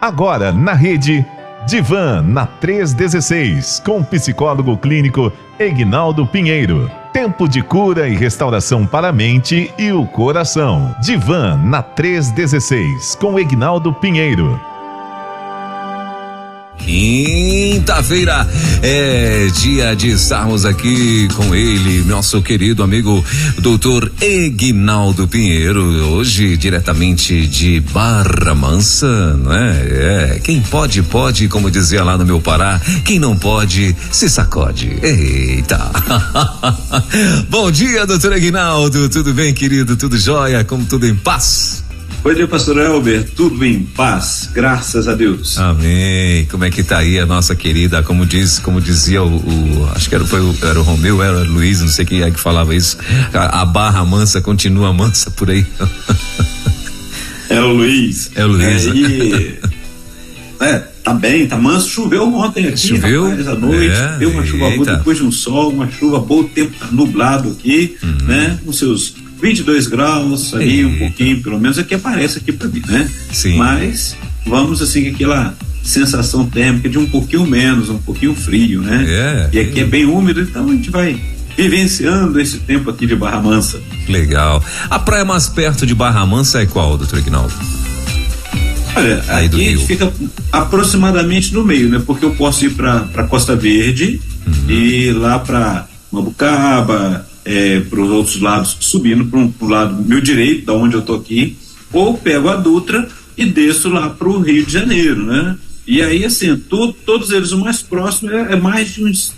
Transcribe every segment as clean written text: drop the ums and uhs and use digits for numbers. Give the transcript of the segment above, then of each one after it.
Agora na rede Divan na 316, com o psicólogo clínico Egnaldo Pinheiro. Tempo de cura e restauração para a mente e o coração. Divan na 316, com Egnaldo Pinheiro. Quinta-feira é dia de estarmos aqui com ele, nosso querido amigo Dr. Egnaldo Pinheiro, hoje diretamente de Barra Mansa, não é? Quem pode, pode, como dizia lá no meu Pará, quem não pode, se sacode. Eita! Bom dia, Dr. Egnaldo, tudo bem, querido? Tudo jóia? Como tudo em paz? Bom dia, pastor Elber, tudo em paz, graças a Deus. Amém. Como é que tá aí a nossa querida, como dizia acho que era o Romeu, era o Luiz, não sei quem é que falava isso, a Barra Mansa continua mansa por aí. É o Luiz. É o Luiz. Tá bem, tá manso, choveu ontem aqui, choveu? Rapaz, à noite, deu uma chuva boa, depois de um sol, uma chuva boa, o tempo tá nublado aqui, né, com seus 22 graus ali, um pouquinho, pelo menos é que aparece aqui pra mim, né? Sim. Mas vamos assim, aquela sensação térmica de um pouquinho menos, um pouquinho frio, né? E aqui é bem úmido, então a gente vai vivenciando esse tempo aqui de Barra Mansa. Legal. A praia mais perto de Barra Mansa é qual, doutor Egnaldo? Olha, aí aqui a gente fica aproximadamente no meio, né? Porque eu posso ir pra Costa Verde e lá pra Mabucaba, para os outros lados, subindo pro lado meu direito, da onde eu tô aqui, ou pego a Dutra e desço lá pro Rio de Janeiro, né? E aí, assim, todos eles, o mais próximo é mais de uns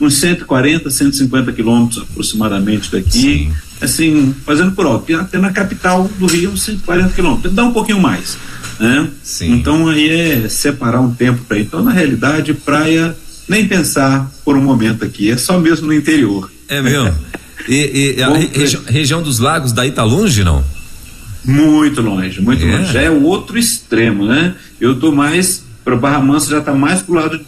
140, 150 quilômetros aproximadamente daqui. Sim. Assim, fazendo por alto, até na capital do Rio, 140 quilômetros, dá um pouquinho mais, né? Sim. Então aí é separar um tempo para ir. Então, na realidade, praia, nem pensar por um momento aqui, é só mesmo no interior. É mesmo? E a região dos lagos daí tá longe, não? Muito longe, muito longe. Já é o outro extremo, né? Eu tô mais para Barra Mansa, já tá mais pro lado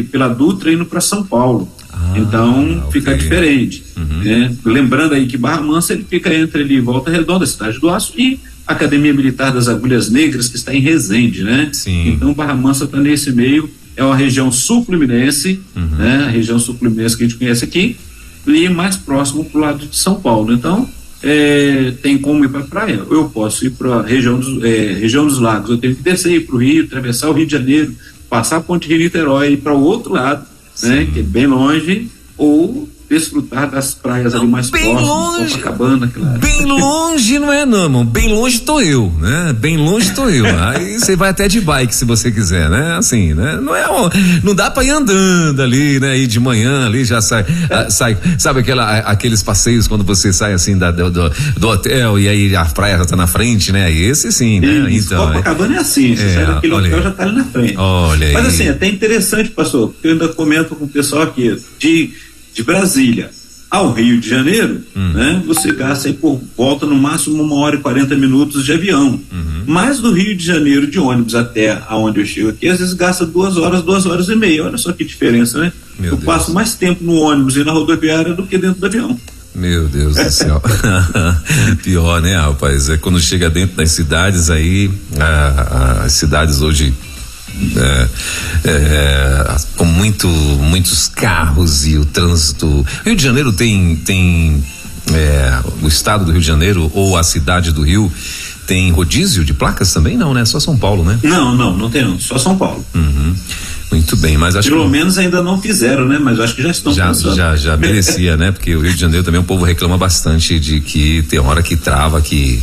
pela Dutra indo para São Paulo. Então fica diferente. Né? Lembrando aí que Barra Mansa ele fica entre ali Volta Redonda, Cidade do Aço e Academia Militar das Agulhas Negras, que está em Resende, né? Sim. Então Barra Mansa está nesse meio, é uma região sul-fluminense, né? A região sul-fluminense que a gente conhece aqui, e mais próximo pro lado de São Paulo. Então tem como ir para a praia, eu posso ir para a região dos lagos, eu tenho que descer, ir para o Rio, atravessar o Rio de Janeiro, passar a Ponte Rio-Niterói e ir para o outro lado, né, que é bem longe, ou desfrutar das praias ali mais próximas, Copacabana, claro. Bem longe não é não, irmão, bem longe tô eu, né? Bem longe tô eu. Aí você vai até de bike se você quiser, né? Assim, né? Não dá pra ir andando ali, né? Ir de manhã ali já sai, sabe aqueles passeios quando você sai assim do hotel e aí a praia já tá na frente, né? Esse sim, né? Isso, então. Copacabana é assim, você sai daquele hotel já tá ali na frente. Olha aí. Mas assim, é até interessante, pastor, porque eu ainda comento com o pessoal aqui, de Brasília ao Rio de Janeiro, né? Você gasta aí por volta no máximo 1h40 de avião. Mas do Rio de Janeiro de ônibus até aonde eu chego aqui, às vezes gasta 2 horas, 2h30. Olha só que diferença, né? Eu passo mais tempo no ônibus e na rodoviária do que dentro do avião. Meu Deus do céu. Pior, né, rapaz? É quando chega dentro das cidades aí, as cidades hoje com muitos carros e o trânsito. Rio de Janeiro tem o estado do Rio de Janeiro ou a cidade do Rio tem rodízio de placas também? Não, né? Só São Paulo, né? Não tem não, só São Paulo. Muito bem, mas acho que pelo menos ainda não fizeram, né? Mas eu acho que já estão pensando. Já merecia, né? Porque o Rio de Janeiro também o povo reclama bastante de que tem hora que trava, que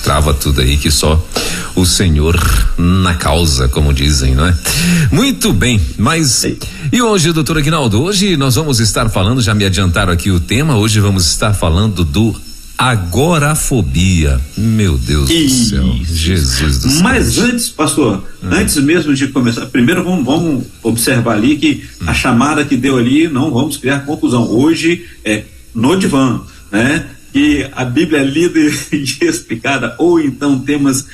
trava tudo aí, que só o Senhor na causa, como dizem, não é? Muito bem, mas e hoje, doutor Egnaldo, hoje nós vamos estar falando, já me adiantaram aqui o tema, hoje vamos estar falando do agorafobia. Meu Deus do céu, Jesus do céu. Mas antes, pastor, antes mesmo de começar, primeiro vamos observar ali que a chamada que deu ali, não vamos criar confusão. Hoje é no divã, né? Que a Bíblia é lida e explicada, ou então temas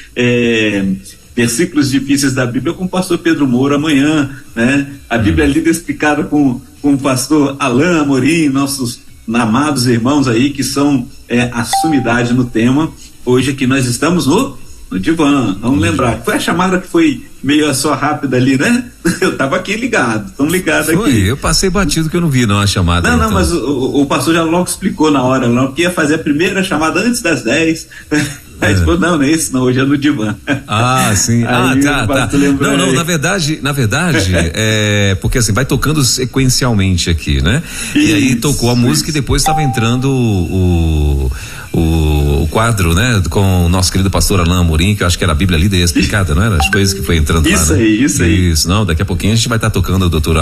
versículos difíceis da Bíblia com o pastor Pedro Moura amanhã, né? A Bíblia é lida e explicada com o pastor Alain Amorim, nossos amados irmãos aí que são a sumidade no tema. Hoje aqui nós estamos no no divã, vamos lembrar. Foi a chamada que foi meio só rápida ali, né? Eu tava aqui ligado, tão ligado aqui. Eu passei batido que eu não vi não a chamada. Não, então. mas o pastor já logo explicou na hora, não, que ia fazer a primeira chamada antes das 10. Aí falou, não é isso, não, hoje é no divã. Ah, sim. Tá. Não, na verdade, é porque assim, vai tocando sequencialmente aqui, né? E aí tocou a música e depois estava entrando o quadro, né? Com o nosso querido pastor Alain Amorim, que eu acho que era a Bíblia lida e explicada, não era? As coisas que foi entrando isso lá, né? Isso aí. Não, daqui a pouquinho a gente vai estar tocando o doutor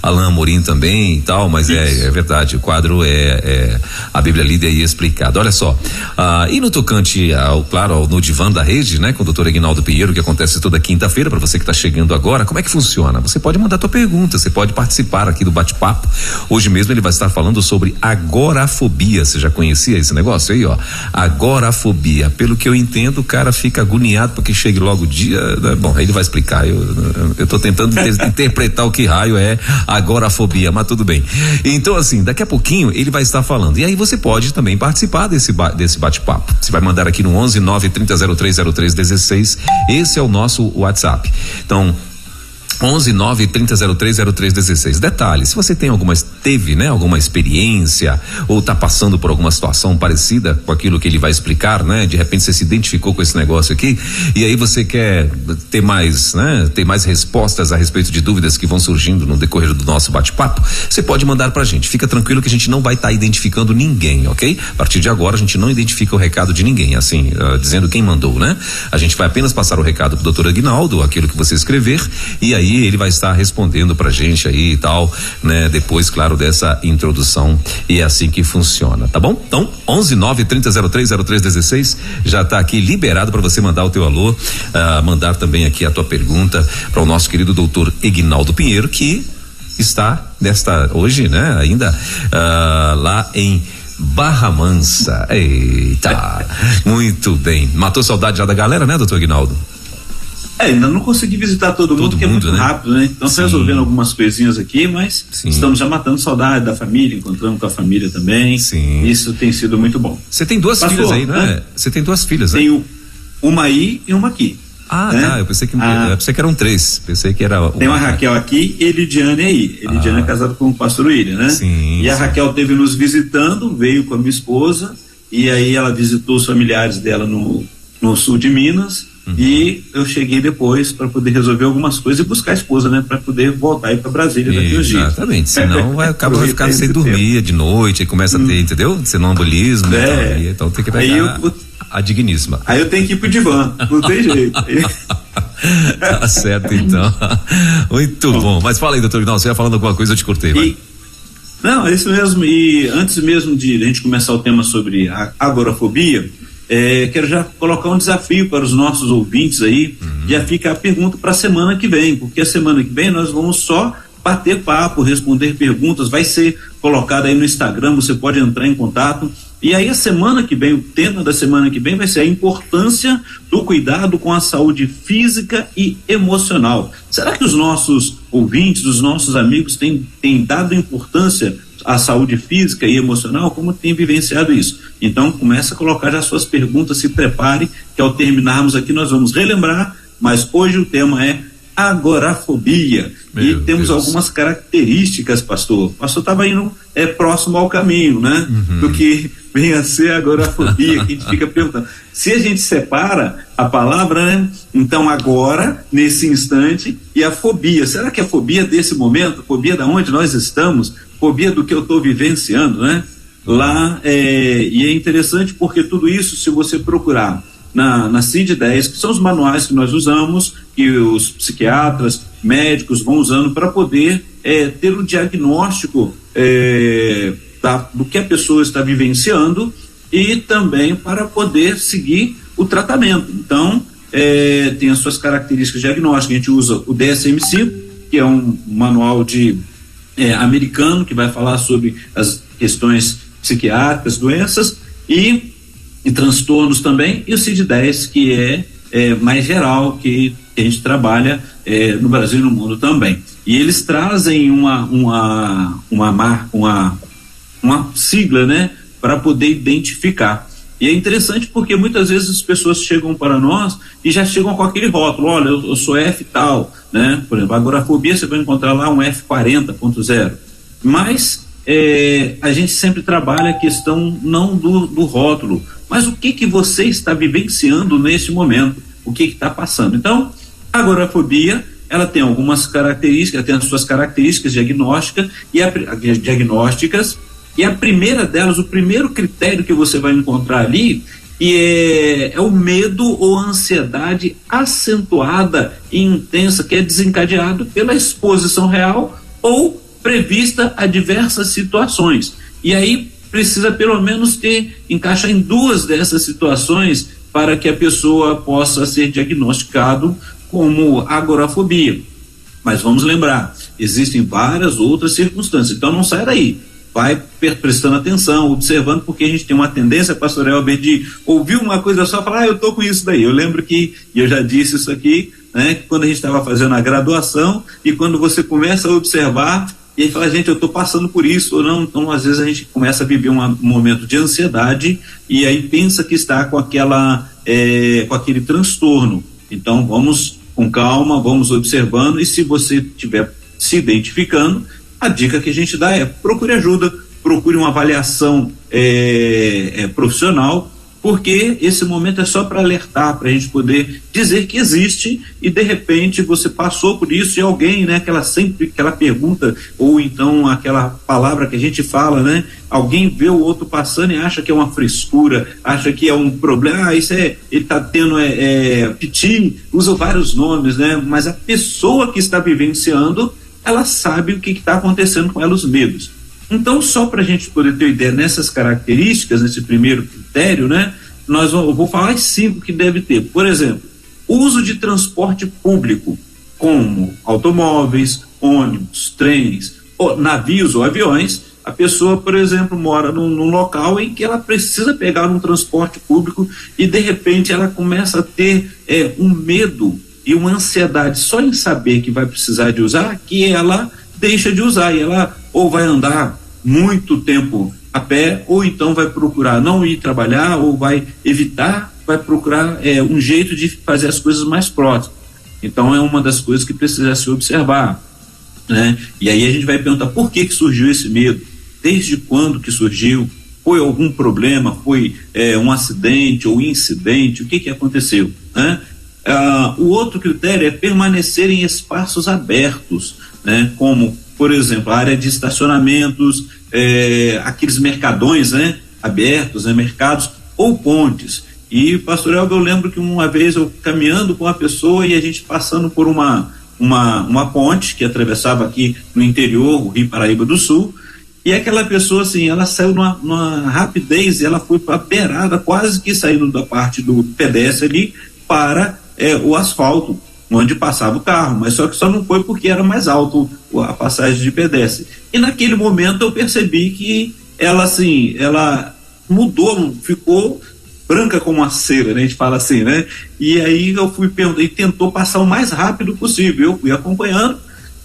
Alain Amorim também e tal, mas é verdade, o quadro é a Bíblia lida e explicada. Olha só, e no tocante no divã da rede, né? Com o doutor Aguinaldo Pinheiro, que acontece toda quinta-feira, para você que está chegando agora, como é que funciona? Você pode mandar tua pergunta, você pode participar aqui do bate-papo. Hoje mesmo ele vai estar falando sobre agorafobia. Você já conhecia esse negócio aí, ó? Agorafobia. Pelo que eu entendo, o cara fica agoniado porque chegue logo o dia, né? Bom, aí ele vai explicar. Eu tô tentando interpretar o que raio é agorafobia, mas tudo bem. Então, assim, daqui a pouquinho ele vai estar falando. E aí você pode também participar desse bate-papo. Você vai mandar aqui no 11-930-030316. Esse é o nosso WhatsApp. Então, 11-930-030316. Detalhe, se você tem alguma experiência ou está passando por alguma situação parecida com aquilo que ele vai explicar, né? De repente você se identificou com esse negócio aqui e aí você quer ter mais, né? Ter mais respostas a respeito de dúvidas que vão surgindo no decorrer do nosso bate-papo, você pode mandar pra gente. Fica tranquilo que a gente não vai estar identificando ninguém, ok? A partir de agora a gente não identifica o recado de ninguém, assim, dizendo quem mandou, né? A gente vai apenas passar o recado pro doutor Aguinaldo, aquilo que você escrever, e aí ele vai estar respondendo pra gente aí e tal, né? Depois, claro, dessa introdução, e é assim que funciona, tá bom? Então, 11-930-030316 já tá aqui liberado para você mandar o teu alô, mandar também aqui a tua pergunta para o nosso querido doutor Aguinaldo Pinheiro, que está hoje, né? Ainda lá em Barra Mansa. Eita, muito bem. Matou saudade já da galera, né, doutor Aguinaldo? Ainda não consegui visitar todo mundo, porque é muito rápido, né? Então, estou resolvendo algumas coisinhas aqui, mas estamos já matando saudade da família, encontrando com a família também. Sim. Isso tem sido muito bom. Você tem duas filhas aí, né? Você tem duas filhas, né? Tenho uma aí e uma aqui. Tá, eu pensei que eram três. Pensei que era tem uma Raquel aqui e Elidiane aí. Elidiane é casada com o pastor William, né? Sim. E a Raquel esteve nos visitando, veio com a minha esposa, e aí ela visitou os familiares dela no sul de Minas. E eu cheguei depois para poder resolver algumas coisas e buscar a esposa, né? Para poder voltar aí para Brasília daqui uns dias. Exatamente, senão vai ficar sem dormir de noite, aí começa a ter, entendeu? Sonambulismo, então tem que pegar a digníssima. Aí eu tenho que ir pro divã, não tem jeito. Tá certo, então. Muito bom. Mas fala aí, doutor Aguinaldo, você ia falando alguma coisa, eu te cortei, vai. Não, é isso mesmo. E antes mesmo de a gente começar o tema sobre a agorafobia, quero já colocar um desafio para os nossos ouvintes aí. Já fica a pergunta para a semana que vem, porque a semana que vem nós vamos só bater papo, responder perguntas, vai ser colocado aí no Instagram, você pode entrar em contato. E aí a semana que vem, o tema da semana que vem vai ser a importância do cuidado com a saúde física e emocional. Será que os nossos ouvintes, os nossos amigos têm dado importância à saúde física e emocional? Como tem vivenciado isso? Então começa a colocar já suas perguntas, se prepare, que ao terminarmos aqui nós vamos relembrar, mas hoje o tema é agorafobia. E temos algumas características, pastor. O pastor estava indo próximo ao caminho, né? Do que vem a ser a agorafobia, que a gente fica perguntando. Se a gente separa a palavra, né? Então agora, nesse instante, e a fobia. Será que a fobia desse momento, fobia da onde nós estamos, fobia do que eu estou vivenciando, né? Lá, e é interessante porque tudo isso, se você procurar na CID-10, que são os manuais que nós usamos, que os psiquiatras, médicos vão usando para poder ter o diagnóstico do que a pessoa está vivenciando e também para poder seguir o tratamento. Então, tem as suas características diagnósticas. A gente usa o DSM-5, que é um manual americano, que vai falar sobre as questões psiquiátricas, doenças e transtornos também, e o CID-10, que é mais geral, que a gente trabalha no Brasil e no mundo também. E eles trazem uma sigla, né, para poder identificar. E é interessante porque muitas vezes as pessoas chegam para nós e já chegam com aquele rótulo, olha, eu sou F tal, né? Por exemplo, a agorafobia você vai encontrar lá um F40.0, mas a gente sempre trabalha a questão não do rótulo, mas o que você está vivenciando nesse momento, o que está passando. Então, a agorafobia, ela tem algumas características, tem as suas características diagnósticas, e a primeira delas, o primeiro critério que você vai encontrar ali é o medo ou ansiedade acentuada e intensa, que é desencadeado pela exposição real ou prevista a diversas situações. E aí precisa pelo menos encaixar em 2 dessas situações para que a pessoa possa ser diagnosticado como agorafobia. Mas vamos lembrar, existem várias outras circunstâncias, então não sai daí. Vai prestando atenção, observando, porque a gente tem uma tendência, pastor Elber, de ouvir uma coisa só e falar, eu tô com isso daí. Eu lembro que, e eu já disse isso aqui, né, que quando a gente estava fazendo a graduação, e quando você começa a observar, e aí fala, gente, eu tô passando por isso ou não, então às vezes a gente começa a viver um momento de ansiedade, e aí pensa que está com com aquele transtorno. Então vamos com calma, vamos observando, e se você estiver se identificando, a dica que a gente dá é procure ajuda, procure uma avaliação profissional, porque esse momento é só para alertar, para a gente poder dizer que existe e de repente você passou por isso e alguém, né, aquela pergunta ou então aquela palavra que a gente fala, né, alguém vê o outro passando e acha que é uma frescura, acha que é um problema, ele tá tendo piti, usa vários nomes, né, mas a pessoa que está vivenciando, ela sabe o que está acontecendo com ela, os medos. Então, só para a gente poder ter ideia nessas características, nesse primeiro critério, né, eu vou falar as 5 que deve ter. Por exemplo, uso de transporte público, como automóveis, ônibus, trens, navios ou aviões. A pessoa, por exemplo, mora num local em que ela precisa pegar um transporte público e, de repente, ela começa a ter um medo e uma ansiedade só em saber que vai precisar de usar, que ela deixa de usar e ela ou vai andar muito tempo a pé, ou então vai procurar não ir trabalhar, ou vai procurar um jeito de fazer as coisas mais próximas. Então é uma das coisas que precisa se observar, né? E aí a gente vai perguntar por que surgiu esse medo, desde quando que surgiu, foi algum problema, foi um acidente ou incidente, o que aconteceu, né? O outro critério é permanecer em espaços abertos, né? Como, por exemplo, a área de estacionamentos, aqueles mercadões, né, abertos, né, mercados ou pontes. E, pastor Elber, eu lembro que uma vez eu caminhando com uma pessoa e a gente passando por uma ponte que atravessava aqui no interior, o Rio Paraíba do Sul, e aquela pessoa, assim, ela saiu numa rapidez e ela foi para a beirada, quase que saindo da parte do pedestre ali para o asfalto, onde passava o carro, mas só não foi porque era mais alto a passagem de pedestre. E naquele momento eu percebi que ela mudou, ficou branca como uma cera, né? A gente fala assim, né? E aí eu fui perguntar, e tentou passar o mais rápido possível, eu fui acompanhando,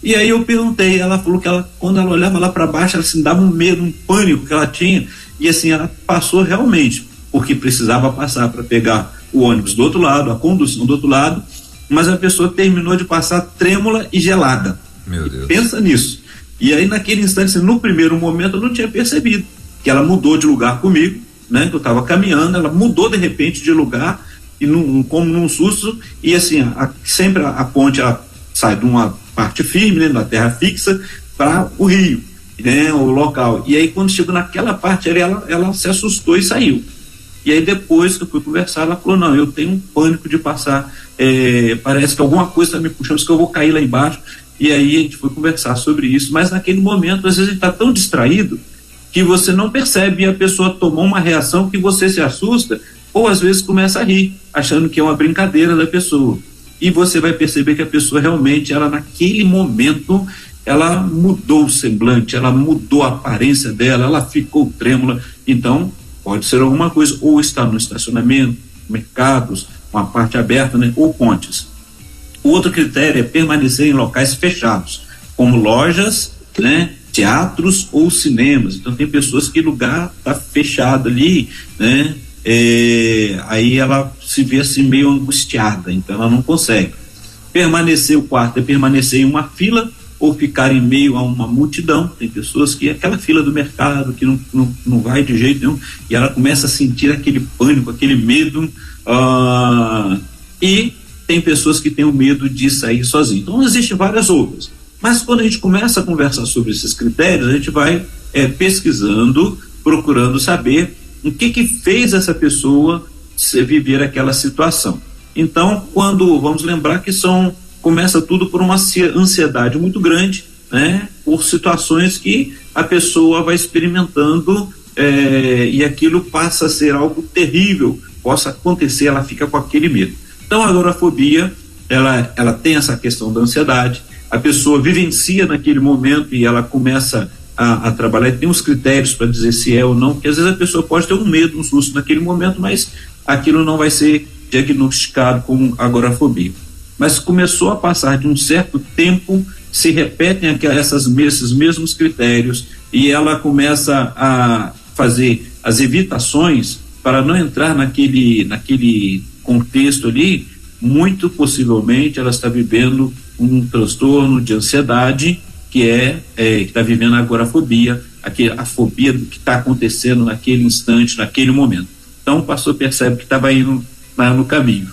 e aí eu perguntei, ela falou que quando ela olhava lá para baixo, ela assim, dava um medo, um pânico que ela tinha, e assim, ela passou realmente, porque precisava passar para pegar o ônibus do outro lado, a condução do outro lado, mas a pessoa terminou de passar trêmula e gelada. Meu Deus. Pensa nisso. E aí naquele instante, no primeiro momento, eu não tinha percebido que ela mudou de lugar comigo, né? Que eu estava caminhando, ela mudou de repente de lugar e como num susto, e assim, sempre a ponte ela sai de uma parte firme, né, da terra fixa, para o rio, né, o local. E aí quando chegou naquela parte ali, ela se assustou e saiu. E aí depois que eu fui conversar, ela falou, não, eu tenho um pânico de passar, parece que alguma coisa está me puxando, que eu vou cair lá embaixo. E aí a gente foi conversar sobre isso, mas naquele momento às vezes a gente está tão distraído que você não percebe, e a pessoa tomou uma reação que você se assusta, ou às vezes começa a rir, achando que é uma brincadeira da pessoa. E você vai perceber que a pessoa realmente, ela naquele momento, ela mudou o semblante, ela mudou a aparência dela, ela ficou trêmula. Então pode ser alguma coisa, ou está no estacionamento, mercados, uma parte aberta, né, ou pontes. O outro critério é permanecer em locais fechados, como lojas, né, teatros ou cinemas. Então tem pessoas que lugar está fechado ali, né, aí ela se vê assim meio angustiada, então ela não consegue. Permanecer, o quarto é permanecer em uma fila ou ficar em meio a uma multidão. Tem pessoas que aquela fila do mercado que não vai de jeito nenhum, e ela começa a sentir aquele pânico, aquele medo, e tem pessoas que têm o medo de sair sozinho. Então existem várias outras, mas quando a gente começa a conversar sobre esses critérios, a gente vai pesquisando, procurando saber o que fez essa pessoa viver aquela situação. Então, vamos lembrar que começa tudo por uma ansiedade muito grande, né? Por situações que a pessoa vai experimentando, e aquilo passa a ser algo terrível, possa acontecer, ela fica com aquele medo. Então, a agorafobia, ela tem essa questão da ansiedade, a pessoa vivencia naquele momento e ela começa a trabalhar, tem uns critérios para dizer se é ou não, porque às vezes a pessoa pode ter um medo, um susto naquele momento, mas aquilo não vai ser diagnosticado como agorafobia. Mas começou a passar de um certo tempo, se repetem esses mesmos critérios, e ela começa a fazer as evitações para não entrar naquele contexto ali. Muito possivelmente ela está vivendo um transtorno de ansiedade, que está vivendo a agorafobia, a fobia do que está acontecendo naquele instante, naquele momento. Então o pastor percebe que estava indo no caminho.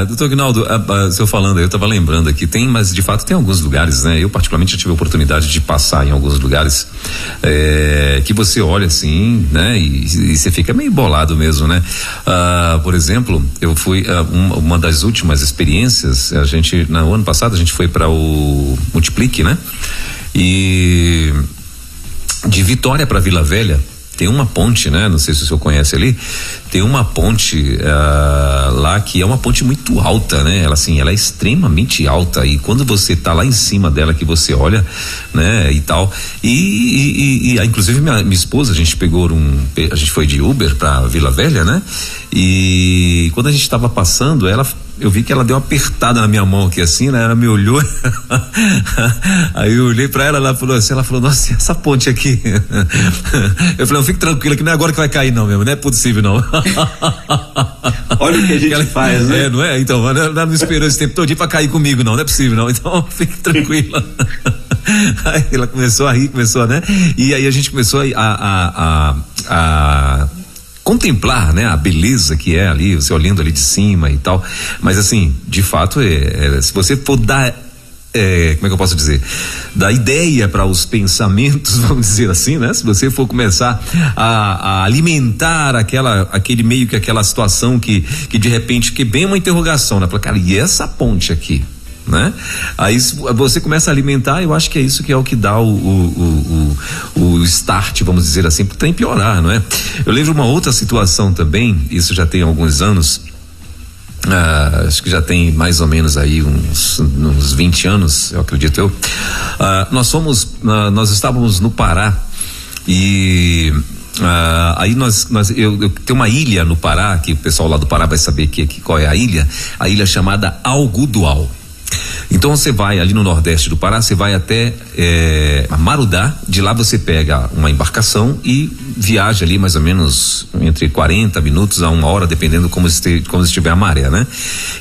Doutor Aguinaldo, o senhor falando, eu estava lembrando aqui, mas de fato tem alguns lugares, né? Eu particularmente já tive a oportunidade de passar em alguns lugares que você olha assim, né? E você fica meio bolado mesmo, né? Por exemplo, eu fui uma das últimas experiências, no ano passado a gente foi para o Multiplique, né? E de Vitória para Vila Velha tem uma ponte, né? Não sei se o senhor conhece ali. Tem uma ponte lá que é uma ponte muito alta, né? Ela é extremamente alta, e quando você tá lá em cima dela, que você olha, né? E tal. E inclusive minha esposa, a gente foi de Uber pra Vila Velha, né? E quando a gente tava passando, eu vi que ela deu uma apertada na minha mão aqui assim, né? Ela me olhou, aí eu olhei pra ela falou assim, nossa, essa ponte aqui. Eu falei, não, fique tranquila que não é agora que vai cair não, mesmo, não é possível não. Olha o que a gente faz, né? Não é? Então, ela não esperou esse tempo todo pra cair comigo não é possível não, então fique tranquila. Aí ela começou a rir, né? E aí a gente começou a contemplar, né, a beleza que é ali, você olhando ali de cima e tal, mas assim, de fato, se você for dar, como é que eu posso dizer, dar ideia para os pensamentos, vamos dizer assim, né, se você for começar a alimentar aquele meio que aquela situação que de repente, que bem uma interrogação, né, cara, e essa ponte aqui? Né? Aí você começa a alimentar, eu acho que é isso que é o que dá o start, vamos dizer assim, para piorar, não é? Eu lembro uma outra situação também, isso já tem alguns anos, acho que já tem mais ou menos aí uns 20 anos, eu acredito nós estávamos no Pará e aí eu tenho uma ilha no Pará, que o pessoal lá do Pará vai saber qual é a ilha chamada Algodoal. Então você vai ali no nordeste do Pará, você vai até Marudá, de lá você pega uma embarcação e viaja ali mais ou menos entre 40 minutos a 1 hora, dependendo como estiver a maré, né?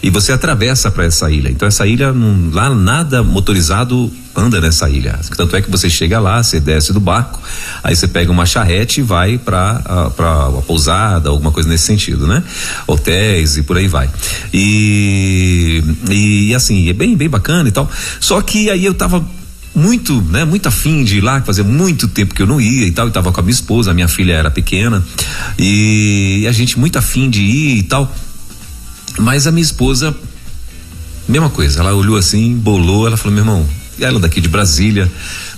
E você atravessa para essa ilha. Então essa ilha, lá nada motorizado anda nessa ilha. Tanto é que você chega lá, você desce do barco, aí você pega uma charrete e vai para a pousada, alguma coisa nesse sentido, né? Hotéis e por aí vai. E assim, é bem bacana e tal. Só que aí eu tava muito afim de ir lá, fazia muito tempo que eu não ia e tal, eu tava com a minha esposa, a minha filha era pequena, e a gente muito afim de ir e tal, mas a minha esposa, mesma coisa, ela olhou assim, bolou, ela falou, meu irmão, ela daqui de Brasília,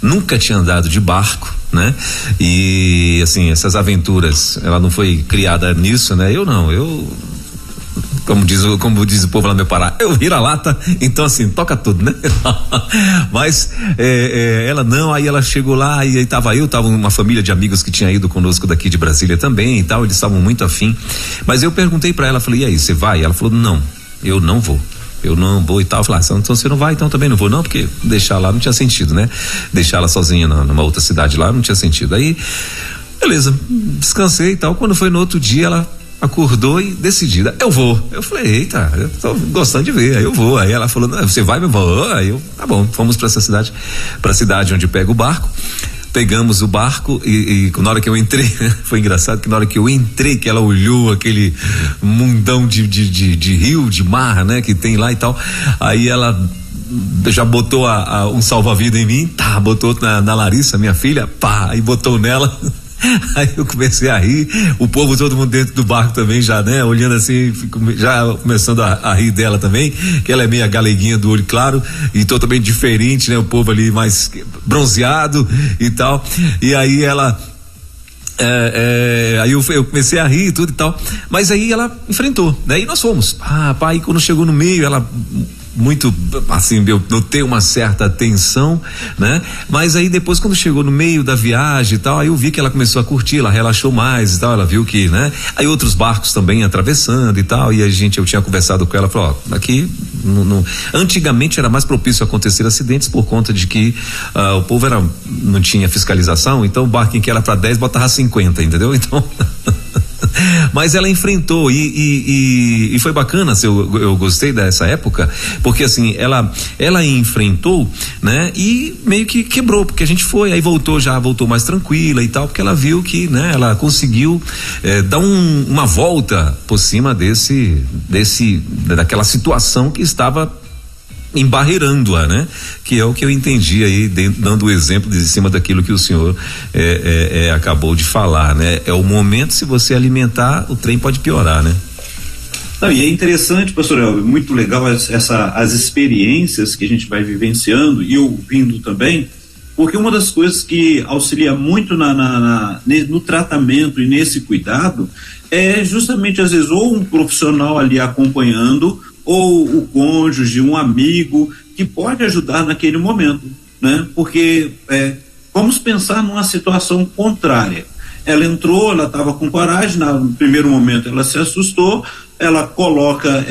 nunca tinha andado de barco, né? E assim, essas aventuras, ela não foi criada nisso, né? Eu como diz o povo lá no meu Pará, eu vira-lata, então assim, toca tudo, né? Mas ela não, aí ela chegou lá e aí tava uma família de amigos que tinha ido conosco daqui de Brasília também e tal, eles estavam muito afim, mas eu perguntei pra ela, falei, e aí, você vai? Ela falou, não, eu não vou e tal. Eu falei, então você não vai, então também não vou não, porque deixar lá não tinha sentido, né? Deixar ela sozinha numa outra cidade lá não tinha sentido. Aí Beleza, descansei e tal. Quando foi no outro dia, ela acordou e decidida, eu vou. Eu falei, eita, eu tô gostando de ver, aí eu vou. Aí ela falou, não, você vai, eu vou. Aí eu, tá bom, fomos pra cidade onde pega o barco. Pegamos o barco e na hora que eu entrei, foi engraçado que na hora que eu entrei, que ela olhou aquele mundão de rio, de mar, né, que tem lá e tal, aí ela já botou um salva-vida em mim, botou na Larissa, minha filha, aí botou nela. Aí eu comecei a rir, o povo, todo mundo dentro do barco também já, né, olhando assim, já começando a rir dela também, que ela é meio galeguinha do olho claro e totalmente diferente, né, o povo ali mais bronzeado e tal, e aí ela aí eu comecei a rir e tudo e tal, mas aí ela enfrentou, né, e nós fomos, aí quando chegou no meio, ela muito, assim, eu notei uma certa tensão, né? Mas aí depois, quando chegou no meio da viagem e tal, aí eu vi que ela começou a curtir, ela relaxou mais e tal, ela viu que, né? Aí outros barcos também atravessando e tal, e eu tinha conversado com ela, falou, aqui, antigamente era mais propício a acontecer acidentes por conta de que o povo não tinha fiscalização, então o barco em que era para 10 botava 50, entendeu? Então mas ela enfrentou e foi bacana, eu gostei dessa época, porque assim, ela enfrentou, né, e meio que quebrou, porque a gente foi, aí voltou mais tranquila e tal, porque ela viu que, né, ela conseguiu dar uma volta por cima daquela situação que estava embarreirando-a, né? Que é o que eu entendi aí, dando o exemplo de cima daquilo que o senhor acabou de falar, né? É o momento, se você alimentar, o trem pode piorar, né? Não, e é interessante, pastor Elber, muito legal as experiências que a gente vai vivenciando e ouvindo também, porque uma das coisas que auxilia muito no tratamento e nesse cuidado é justamente, às vezes, ou um profissional ali acompanhando, ou o cônjuge, um amigo, que pode ajudar naquele momento, né? Porque vamos pensar numa situação contrária. Ela entrou, ela estava com coragem, no primeiro momento ela se assustou, ela coloca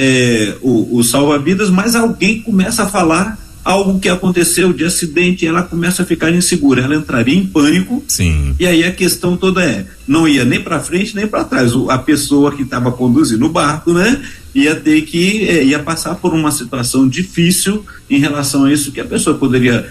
o salva-vidas, mas alguém começa a falar algo que aconteceu de acidente, ela começa a ficar insegura, ela entraria em pânico. Sim. E aí a questão toda não ia nem para frente nem para trás, a pessoa que estava conduzindo o barco, né, ia ter que ia passar por uma situação difícil em relação a isso, que a pessoa poderia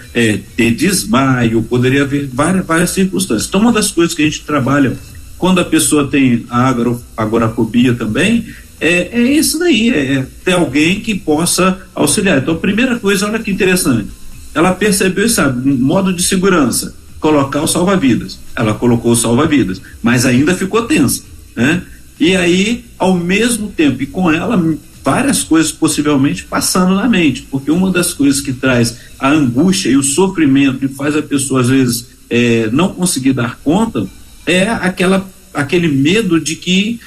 ter desmaio, poderia haver várias circunstâncias. Então uma das coisas que a gente trabalha quando a pessoa tem a agorafobia também é isso daí, ter alguém que possa auxiliar. Então a primeira coisa, olha que interessante, ela percebeu e sabe, um modo de segurança, colocar o salva-vidas, ela colocou o salva-vidas, mas ainda ficou tensa, né? E aí, ao mesmo tempo, e com ela, várias coisas possivelmente passando na mente, porque uma das coisas que traz a angústia e o sofrimento e faz a pessoa às vezes não conseguir dar conta é aquele medo de que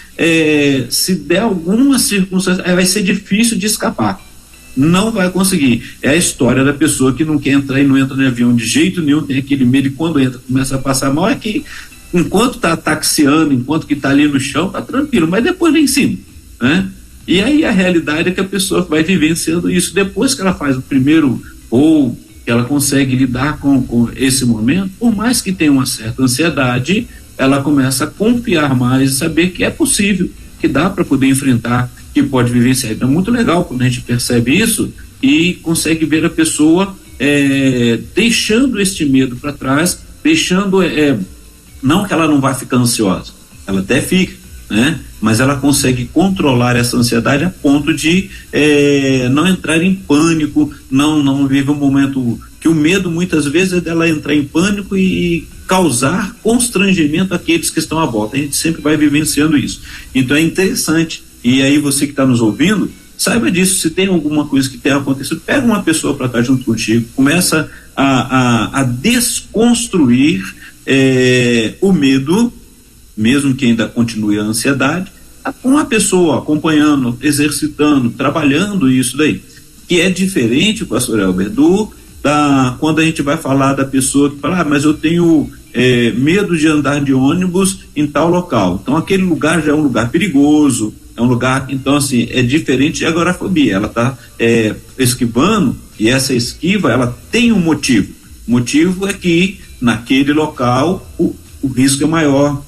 se der alguma circunstância vai ser difícil de escapar, não vai conseguir. É a história da pessoa que não quer entrar e não entra no avião de jeito nenhum, tem aquele medo, e quando entra começa a passar mal, que enquanto está taxiando, enquanto que está ali no chão, está tranquilo, mas depois lá em cima, né? E aí a realidade é que a pessoa vai vivenciando isso. Depois que ela faz o primeiro voo, que ela consegue lidar com esse momento, por mais que tenha uma certa ansiedade, ela começa a confiar mais e saber que é possível, que dá para poder enfrentar, que pode vivenciar. Então é muito legal quando a gente percebe isso e consegue ver a pessoa deixando este medo para trás, deixando não que ela não vai ficar ansiosa, ela até fica, né? Mas ela consegue controlar essa ansiedade a ponto de não entrar em pânico, não viver um momento que o medo muitas vezes é dela entrar em pânico e causar constrangimento àqueles que estão à volta. A gente sempre vai vivenciando isso. Então é interessante, e aí você que está nos ouvindo, saiba disso. Se tem alguma coisa que tenha acontecido, pega uma pessoa para estar junto contigo, começa a desconstruir o medo, mesmo que ainda continue a ansiedade, com a pessoa acompanhando, exercitando, trabalhando isso daí, que é diferente, pastor Elber, quando a gente vai falar da pessoa que fala, mas eu tenho medo de andar de ônibus em tal local, então aquele lugar já é um lugar perigoso, é um lugar, então assim, é diferente de agorafobia, ela está esquivando, e essa esquiva, ela tem um motivo. O motivo é que naquele local o risco é maior.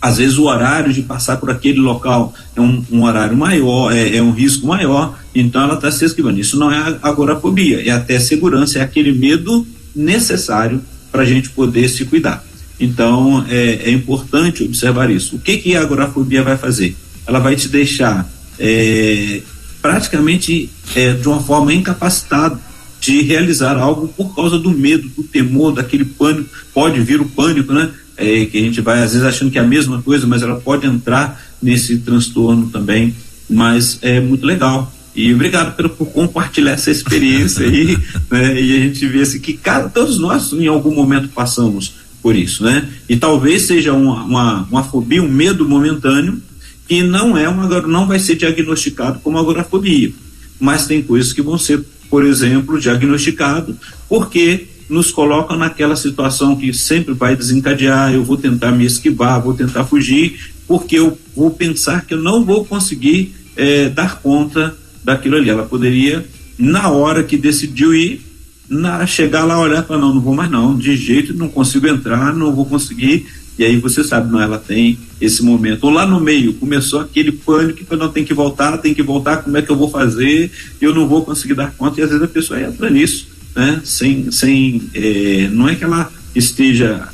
Às vezes o horário de passar por aquele local é um horário maior, é um risco maior, então ela está se esquivando. Isso não é agorafobia, é até segurança, é aquele medo necessário para a gente poder se cuidar. Então é importante observar isso. O que a agorafobia vai fazer? Ela vai te deixar praticamente de uma forma incapacitado de realizar algo por causa do medo, do temor, daquele pânico. Pode vir o pânico, né? Que a gente vai às vezes achando que é a mesma coisa, mas ela pode entrar nesse transtorno também. Mas é muito legal. E obrigado por compartilhar essa experiência aí, né? E a gente vê assim que todos nós em algum momento passamos por isso, né? E talvez seja uma fobia, um medo momentâneo, que não vai ser diagnosticado como agorafobia, mas tem coisas que vão ser, por exemplo, diagnosticado porque nos colocam naquela situação que sempre vai desencadear. Eu vou tentar me esquivar, vou tentar fugir, porque eu vou pensar que eu não vou conseguir dar conta daquilo ali. Ela poderia, na hora que decidiu ir, chegar lá, olhar e falar, não vou mais não, de jeito, não consigo entrar, não vou conseguir. E aí você sabe, não, ela tem esse momento. Ou lá no meio, começou aquele pânico, que não tem que voltar, como é que eu vou fazer? Eu não vou conseguir dar conta, e às vezes a pessoa entra nisso, né? Não é que ela esteja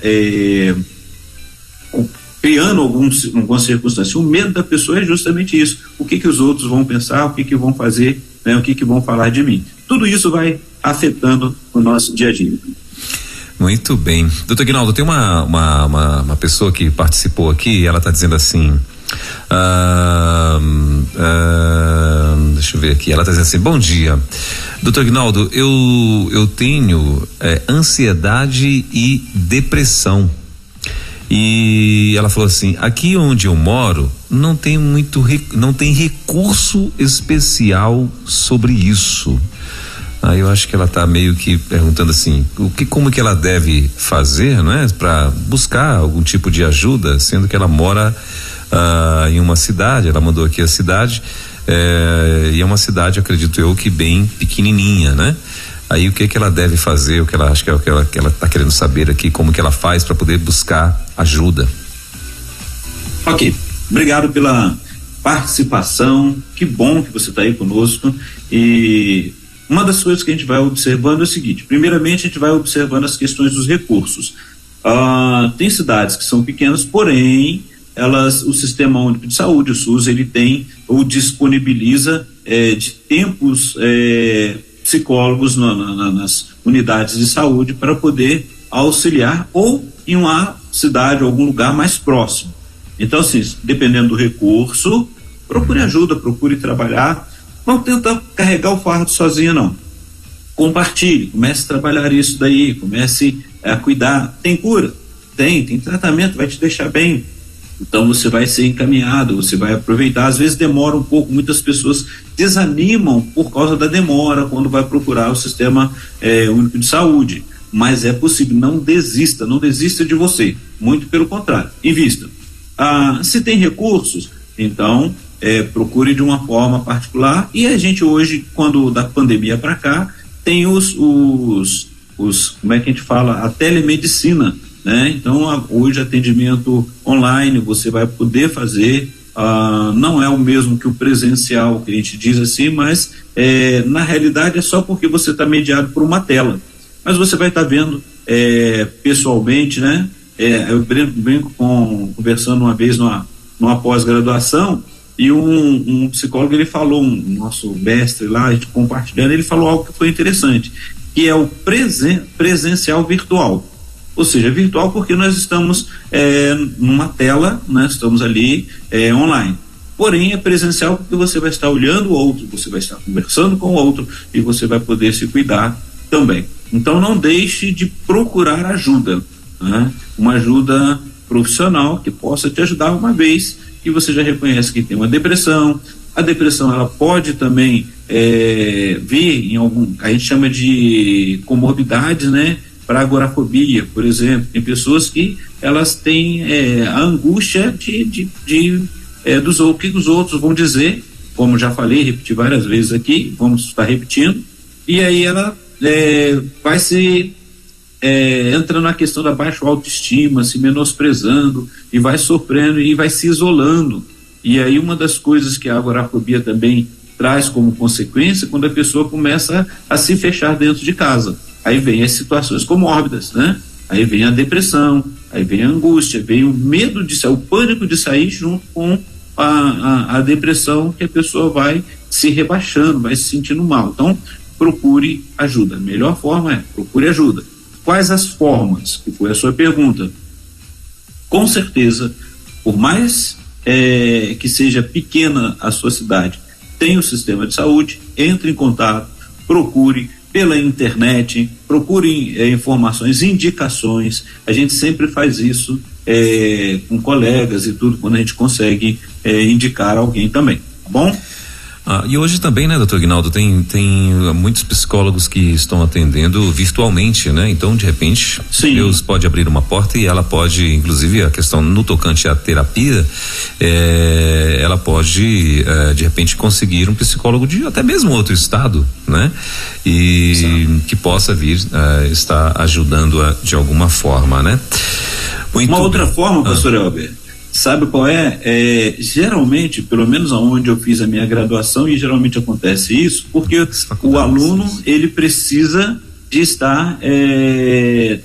criando alguma circunstância. O medo da pessoa é justamente isso. O que os outros vão pensar, o que vão fazer, né? O que vão falar de mim. Tudo isso vai afetando o nosso dia a dia. Muito bem. Doutor Aguinaldo, tem uma pessoa que participou aqui, ela está dizendo assim, deixa eu ver aqui, ela está dizendo assim, bom dia, doutor Aguinaldo, eu tenho ansiedade e depressão. E ela falou assim, aqui onde eu moro não tem recurso especial sobre isso. Aí eu acho que ela está meio que perguntando assim, como que ela deve fazer, não é, para buscar algum tipo de ajuda, sendo que ela mora em uma cidade. Ela mandou aqui a cidade, e é uma cidade, acredito eu, que bem pequenininha, né? Aí o que ela deve fazer, o que ela acha que ela está querendo saber aqui, como que ela faz para poder buscar ajuda. Ok, obrigado pela participação, que bom que você está aí conosco. E uma das coisas que a gente vai observando é o seguinte: primeiramente a gente vai observando as questões dos recursos. Tem cidades que são pequenas, porém o Sistema Único de Saúde, o SUS, ele tem ou disponibiliza de tempos psicólogos nas unidades de saúde para poder auxiliar, ou em uma cidade ou algum lugar mais próximo. Então, assim, dependendo do recurso, procure ajuda, procure trabalhar. Não tenta carregar o fardo sozinho, não. Compartilhe, comece a trabalhar isso daí, comece a cuidar. Tem cura? Tem tratamento, vai te deixar bem. Então você vai ser encaminhado, você vai aproveitar. Às vezes demora um pouco, muitas pessoas desanimam por causa da demora quando vai procurar o Sistema Único de Saúde, mas é possível. Não desista de você, muito pelo contrário, invista. Se tem recursos, então procure de uma forma particular. E a gente hoje, quando da pandemia para cá, tem os como é que a gente fala, a telemedicina, né? Então hoje atendimento online você vai poder fazer, não é o mesmo que o presencial, que a gente diz assim, mas na realidade é só porque você está mediado por uma tela, mas você vai estar vendo pessoalmente, né? Eu brinco conversando uma vez numa pós-graduação, e um psicólogo, ele falou, nosso mestre lá, a gente compartilhando, ele falou algo que foi interessante, que é o presencial virtual. Ou seja, virtual porque nós estamos numa tela, né? Estamos ali online. Porém, é presencial porque você vai estar olhando o outro, você vai estar conversando com o outro e você vai poder se cuidar também. Então, não deixe de procurar ajuda, né? Uma ajuda profissional que possa te ajudar, uma vez que você já reconhece que tem uma depressão. A depressão, ela pode também vir em a gente chama de comorbidades, né? Para agorafobia, por exemplo, tem pessoas que elas têm a angústia dos outros, o que os outros vão dizer, como já falei, repeti várias vezes aqui, vamos estar repetindo, e aí ela vai se entra na questão da baixa autoestima, se menosprezando, e vai sofrendo e vai se isolando. E aí uma das coisas que a agorafobia também traz como consequência, quando a pessoa começa a se fechar dentro de casa. Aí vem as situações comórbidas, né? Aí vem a depressão, aí vem a angústia, vem o medo de sair, o pânico de sair junto com a depressão, que a pessoa vai se rebaixando, vai se sentindo mal. Então, procure ajuda. A melhor forma é procure ajuda. Quais as formas? Que foi a sua pergunta. Com certeza, por mais que seja pequena a sua cidade, tem o sistema de saúde, entre em contato, procure pela internet, procure informações, indicações. A gente sempre faz isso com colegas e tudo, quando a gente consegue indicar alguém também, tá bom? E hoje também, né, doutor Aguinaldo, tem muitos psicólogos que estão atendendo virtualmente, né? Então, de repente, sim, Deus pode abrir uma porta e ela pode, inclusive, a questão no tocante à terapia, ela pode, de repente, conseguir um psicólogo de até mesmo outro estado, né? E sim, que possa vir estar ajudando de alguma forma, né? Uma outra forma, pastor Elber, sabe qual é? Geralmente, pelo menos aonde eu fiz a minha graduação, e geralmente acontece isso, porque o aluno, ele precisa de estar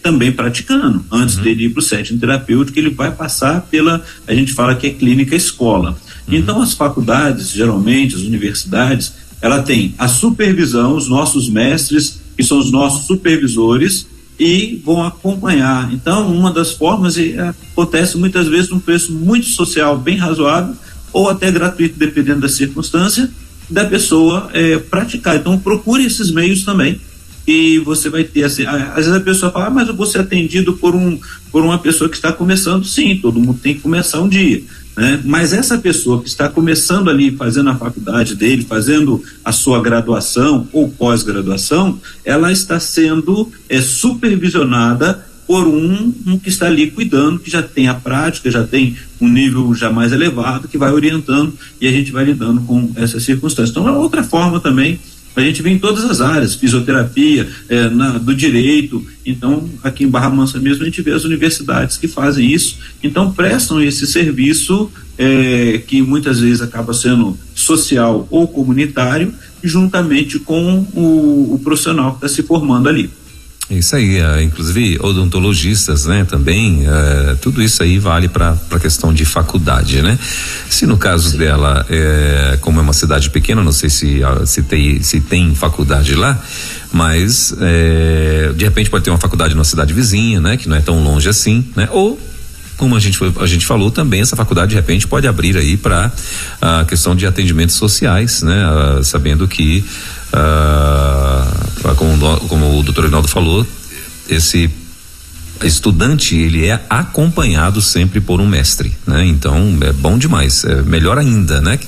também praticando, antes dele ir para o setting terapêutico, ele vai passar pela, a gente fala que é clínica escola. Então, as faculdades, geralmente, as universidades, ela tem a supervisão, os nossos mestres, que são os nossos supervisores, e vão acompanhar. Então, uma das formas acontece muitas vezes num preço muito social, bem razoável, ou até gratuito, dependendo da circunstância da pessoa praticar. Então, procure esses meios também, e você vai ter assim, às vezes a pessoa fala, mas eu vou ser atendido por uma pessoa que está começando. Sim, todo mundo tem que começar um dia, né? Mas essa pessoa que está começando ali, fazendo a faculdade dele, fazendo a sua graduação ou pós-graduação, ela está sendo supervisionada por um que está ali cuidando, que já tem a prática, já tem um nível já mais elevado, que vai orientando, e a gente vai lidando com essas circunstâncias. Então, é outra forma também. A gente vê em todas as áreas, fisioterapia, do direito. Então, aqui em Barra Mansa mesmo, a gente vê as universidades que fazem isso. Então, prestam esse serviço que muitas vezes acaba sendo social ou comunitário, juntamente com o profissional que está se formando ali. Isso aí, inclusive odontologistas, né, também, tudo isso aí vale para questão de faculdade, né? Se no caso Sim. dela, como é uma cidade pequena, não sei se tem faculdade lá, mas de repente pode ter uma faculdade numa cidade vizinha, né, que não é tão longe assim, né? Ou como a gente falou também, essa faculdade de repente pode abrir aí para a questão de atendimentos sociais, né? Sabendo que como o doutor Aguinaldo falou, esse estudante, ele é acompanhado sempre por um mestre, né? Então é bom demais, melhor ainda, né? Que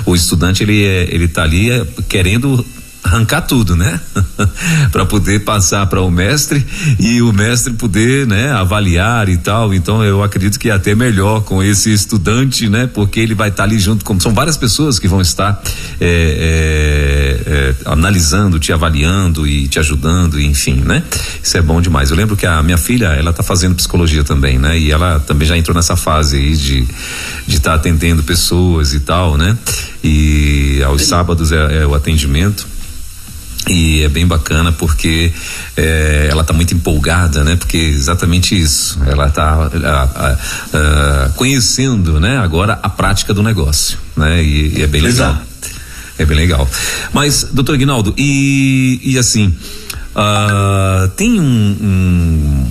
o estudante, ele tá ali querendo arrancar tudo, né? Para poder passar para o mestre e o mestre poder, né, avaliar e tal. Então eu acredito que é até melhor com esse estudante, né? Porque ele vai estar ali junto com, são várias pessoas que vão estar analisando, te avaliando e te ajudando, enfim, né? Isso é bom demais. Eu lembro que a minha filha, ela tá fazendo psicologia também, né? E ela também já entrou nessa fase aí de estar atendendo pessoas e tal, né? E aos sábados é o atendimento. E é bem bacana porque ela tá muito empolgada, né? Porque exatamente isso, ela tá conhecendo, né? Agora a prática do negócio, né? E é bem legal. É bem legal. Mas, doutor Aguinaldo, e assim, tem um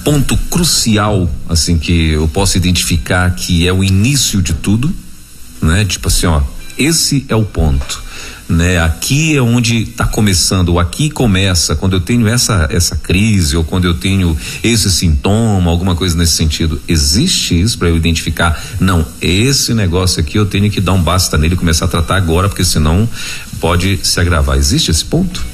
ponto crucial, assim, que eu posso identificar que é o início de tudo, né? Tipo assim, esse é o ponto, né? Aqui é onde está começando, ou aqui começa quando eu tenho essa crise, ou quando eu tenho esse sintoma, alguma coisa nesse sentido. Existe isso para eu identificar? Não, esse negócio aqui eu tenho que dar um basta nele e começar a tratar agora, porque senão pode se agravar. Existe esse ponto?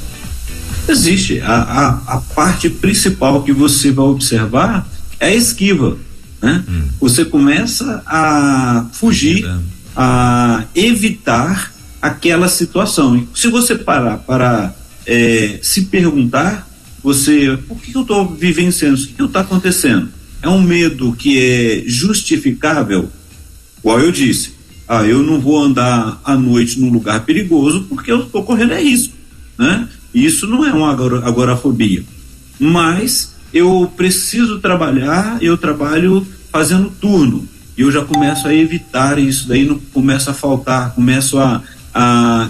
Existe. A parte principal que você vai observar é a esquiva, né? Você começa a fugir, a evitar aquela situação. E se você parar para se perguntar, por que eu estou vivenciando isso? O que está acontecendo? É um medo que é justificável? Igual eu disse, eu não vou andar à noite num lugar perigoso porque eu estou correndo risco, né? Isso não é uma agorafobia, mas eu preciso trabalhar, eu trabalho fazendo turno, e eu já começo a evitar isso daí, não começa a faltar,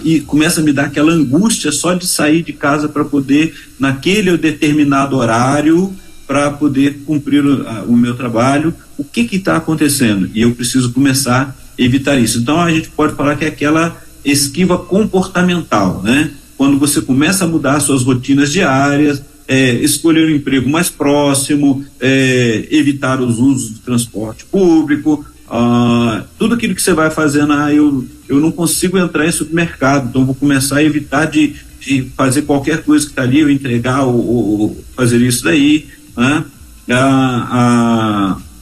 e começa a me dar aquela angústia só de sair de casa para poder, naquele determinado horário, para poder cumprir o meu trabalho. O que está acontecendo? E eu preciso começar a evitar isso. Então a gente pode falar que é aquela esquiva comportamental, né? Quando você começa a mudar suas rotinas diárias, escolher um emprego mais próximo, evitar os usos do transporte público, tudo aquilo que você vai fazendo, eu não consigo entrar em supermercado, então vou começar a evitar de fazer qualquer coisa que está ali, eu entregar ou fazer isso daí, né?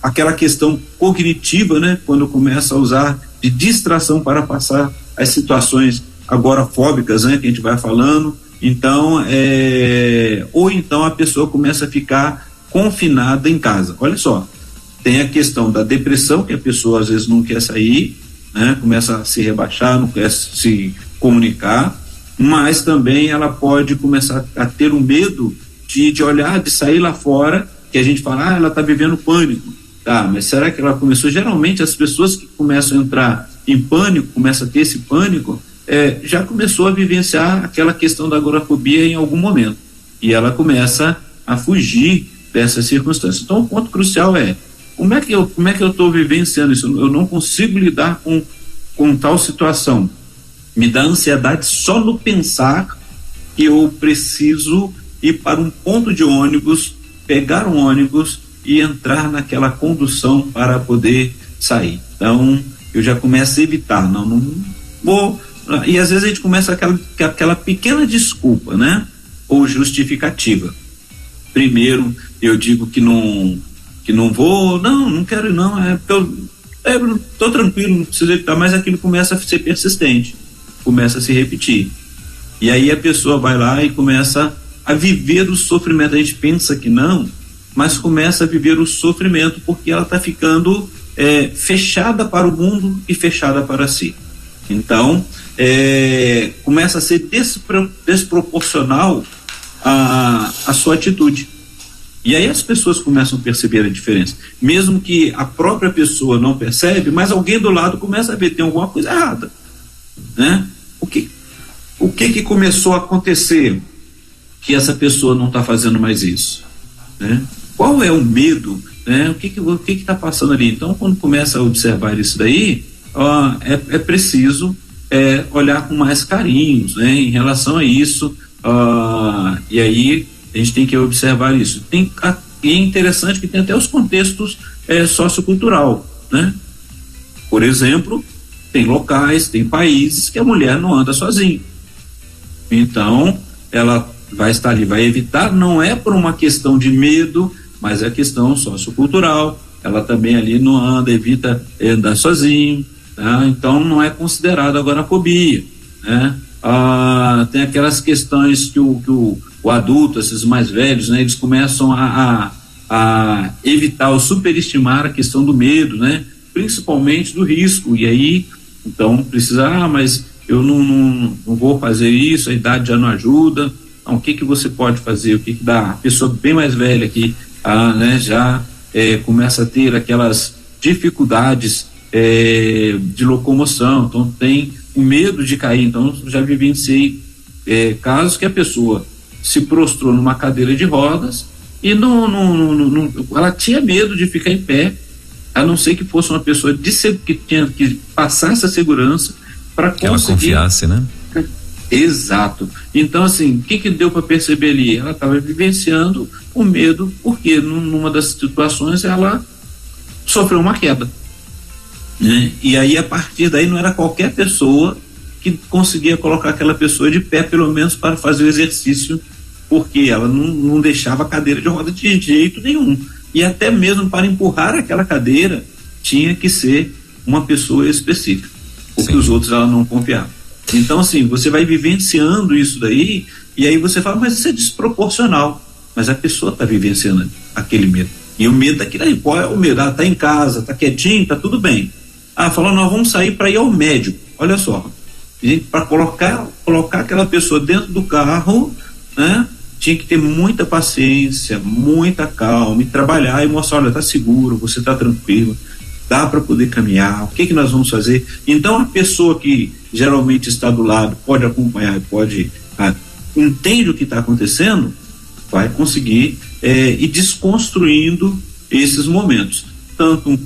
Aquela questão cognitiva, né? Quando começa a usar de distração para passar as situações agorafóbicas, né? Que a gente vai falando. Então, ou então a pessoa começa a ficar confinada em casa. Olha só, tem a questão da depressão, que a pessoa às vezes não quer sair, né? Começa a se rebaixar, não quer se comunicar, mas também ela pode começar a ter um medo de olhar, de sair lá fora, que a gente fala, ela está vivendo pânico. Tá, mas será que ela começou? Geralmente as pessoas que começam a entrar em pânico, começam a ter esse pânico, já começou a vivenciar aquela questão da agorafobia em algum momento, e ela começa a fugir dessas circunstâncias. Então o ponto crucial é, como é que eu estou vivenciando isso? Eu não consigo lidar com tal situação, me dá ansiedade só no pensar que eu preciso ir para um ponto de ônibus, pegar um ônibus e entrar naquela condução para poder sair. Então eu já começo a evitar, não vou. E às vezes a gente começa aquela pequena desculpa, né? Ou justificativa. Primeiro, eu digo que não vou, não quero não, porque eu estou tranquilo, não preciso evitar, mas aquilo começa a ser persistente, começa a se repetir. E aí a pessoa vai lá e começa a viver o sofrimento. A gente pensa que não, mas começa a viver o sofrimento porque ela está ficando fechada para o mundo e fechada para si. Então, começa a ser desproporcional a sua atitude. E aí as pessoas começam a perceber a diferença. Mesmo que a própria pessoa não percebe, mas alguém do lado começa a ver, tem alguma coisa errada, né? O que começou a acontecer que essa pessoa não está fazendo mais isso, né? Qual é o medo, né? O que está passando ali? Então, quando começa a observar isso daí, é preciso olhar com mais carinhos, né, em relação a isso, e aí a gente tem que observar isso. E é interessante que tem até os contextos sociocultural, né? Por exemplo, tem locais, tem países que a mulher não anda sozinha, então ela vai estar ali, vai evitar, não é por uma questão de medo, mas é questão sociocultural, ela também ali não anda, evita andar sozinho, tá? Então não é considerado agorafobia, né? Tem aquelas questões que o adulto, esses mais velhos, né, eles começam a evitar ou superestimar a questão do medo, né? Principalmente do risco, e aí então precisa, mas eu não vou fazer isso, a idade já não ajuda. Então, o que você pode fazer? O que dá? A pessoa bem mais velha que né, já começa a ter aquelas dificuldades de locomoção, então tem o medo de cair. Então já vivenciei casos que a pessoa se prostrou numa cadeira de rodas e ela tinha medo de ficar em pé, a não ser que fosse uma pessoa que tinha que passar essa segurança para conseguir. Ela confiasse, né? Exato. Então, assim, o que deu para perceber ali? Ela estava vivenciando o medo, porque numa das situações ela sofreu uma queda, né? E aí, a partir daí, não era qualquer pessoa que conseguia colocar aquela pessoa de pé, pelo menos para fazer o exercício, porque ela não deixava a cadeira de roda de jeito nenhum. E até mesmo para empurrar aquela cadeira, tinha que ser uma pessoa específica, porque os outros ela não confiava. Então, assim, você vai vivenciando isso daí, e aí você fala, mas isso é desproporcional. mas a pessoa está vivenciando aquele medo. E o medo daquilo aí, qual é o medo? Tá em casa, tá quietinho, tá tudo bem. Falou, nós vamos sair para ir ao médico. Olha só, para colocar aquela pessoa dentro do carro, né? Tinha que ter muita paciência, muita calma, e trabalhar e mostrar, olha, tá seguro, você tá tranquilo, dá para poder caminhar, o que nós vamos fazer? Então a pessoa que geralmente está do lado, pode acompanhar, entende o que está acontecendo, vai conseguir ir desconstruindo esses momentos, tanto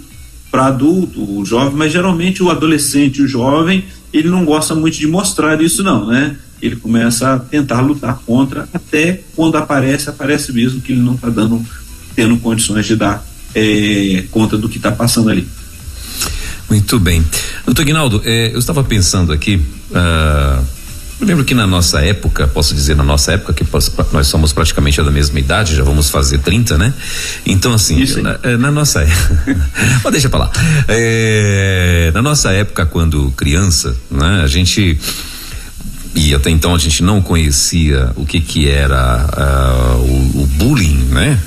para adulto, o jovem, mas geralmente o adolescente, o jovem, ele não gosta muito de mostrar isso não, né? Ele começa a tentar lutar contra, até quando aparece mesmo que ele não está tendo condições de dar conta do que está passando ali. Muito bem. Doutor Aguinaldo, eu estava pensando aqui, eu lembro que na nossa época, posso dizer na nossa época, que nós somos praticamente da mesma idade, já vamos fazer 30, né? Então assim, na nossa mas deixa pra lá. Na nossa época, quando criança, né? A gente, e até então a gente não conhecia o que era o bullying, né?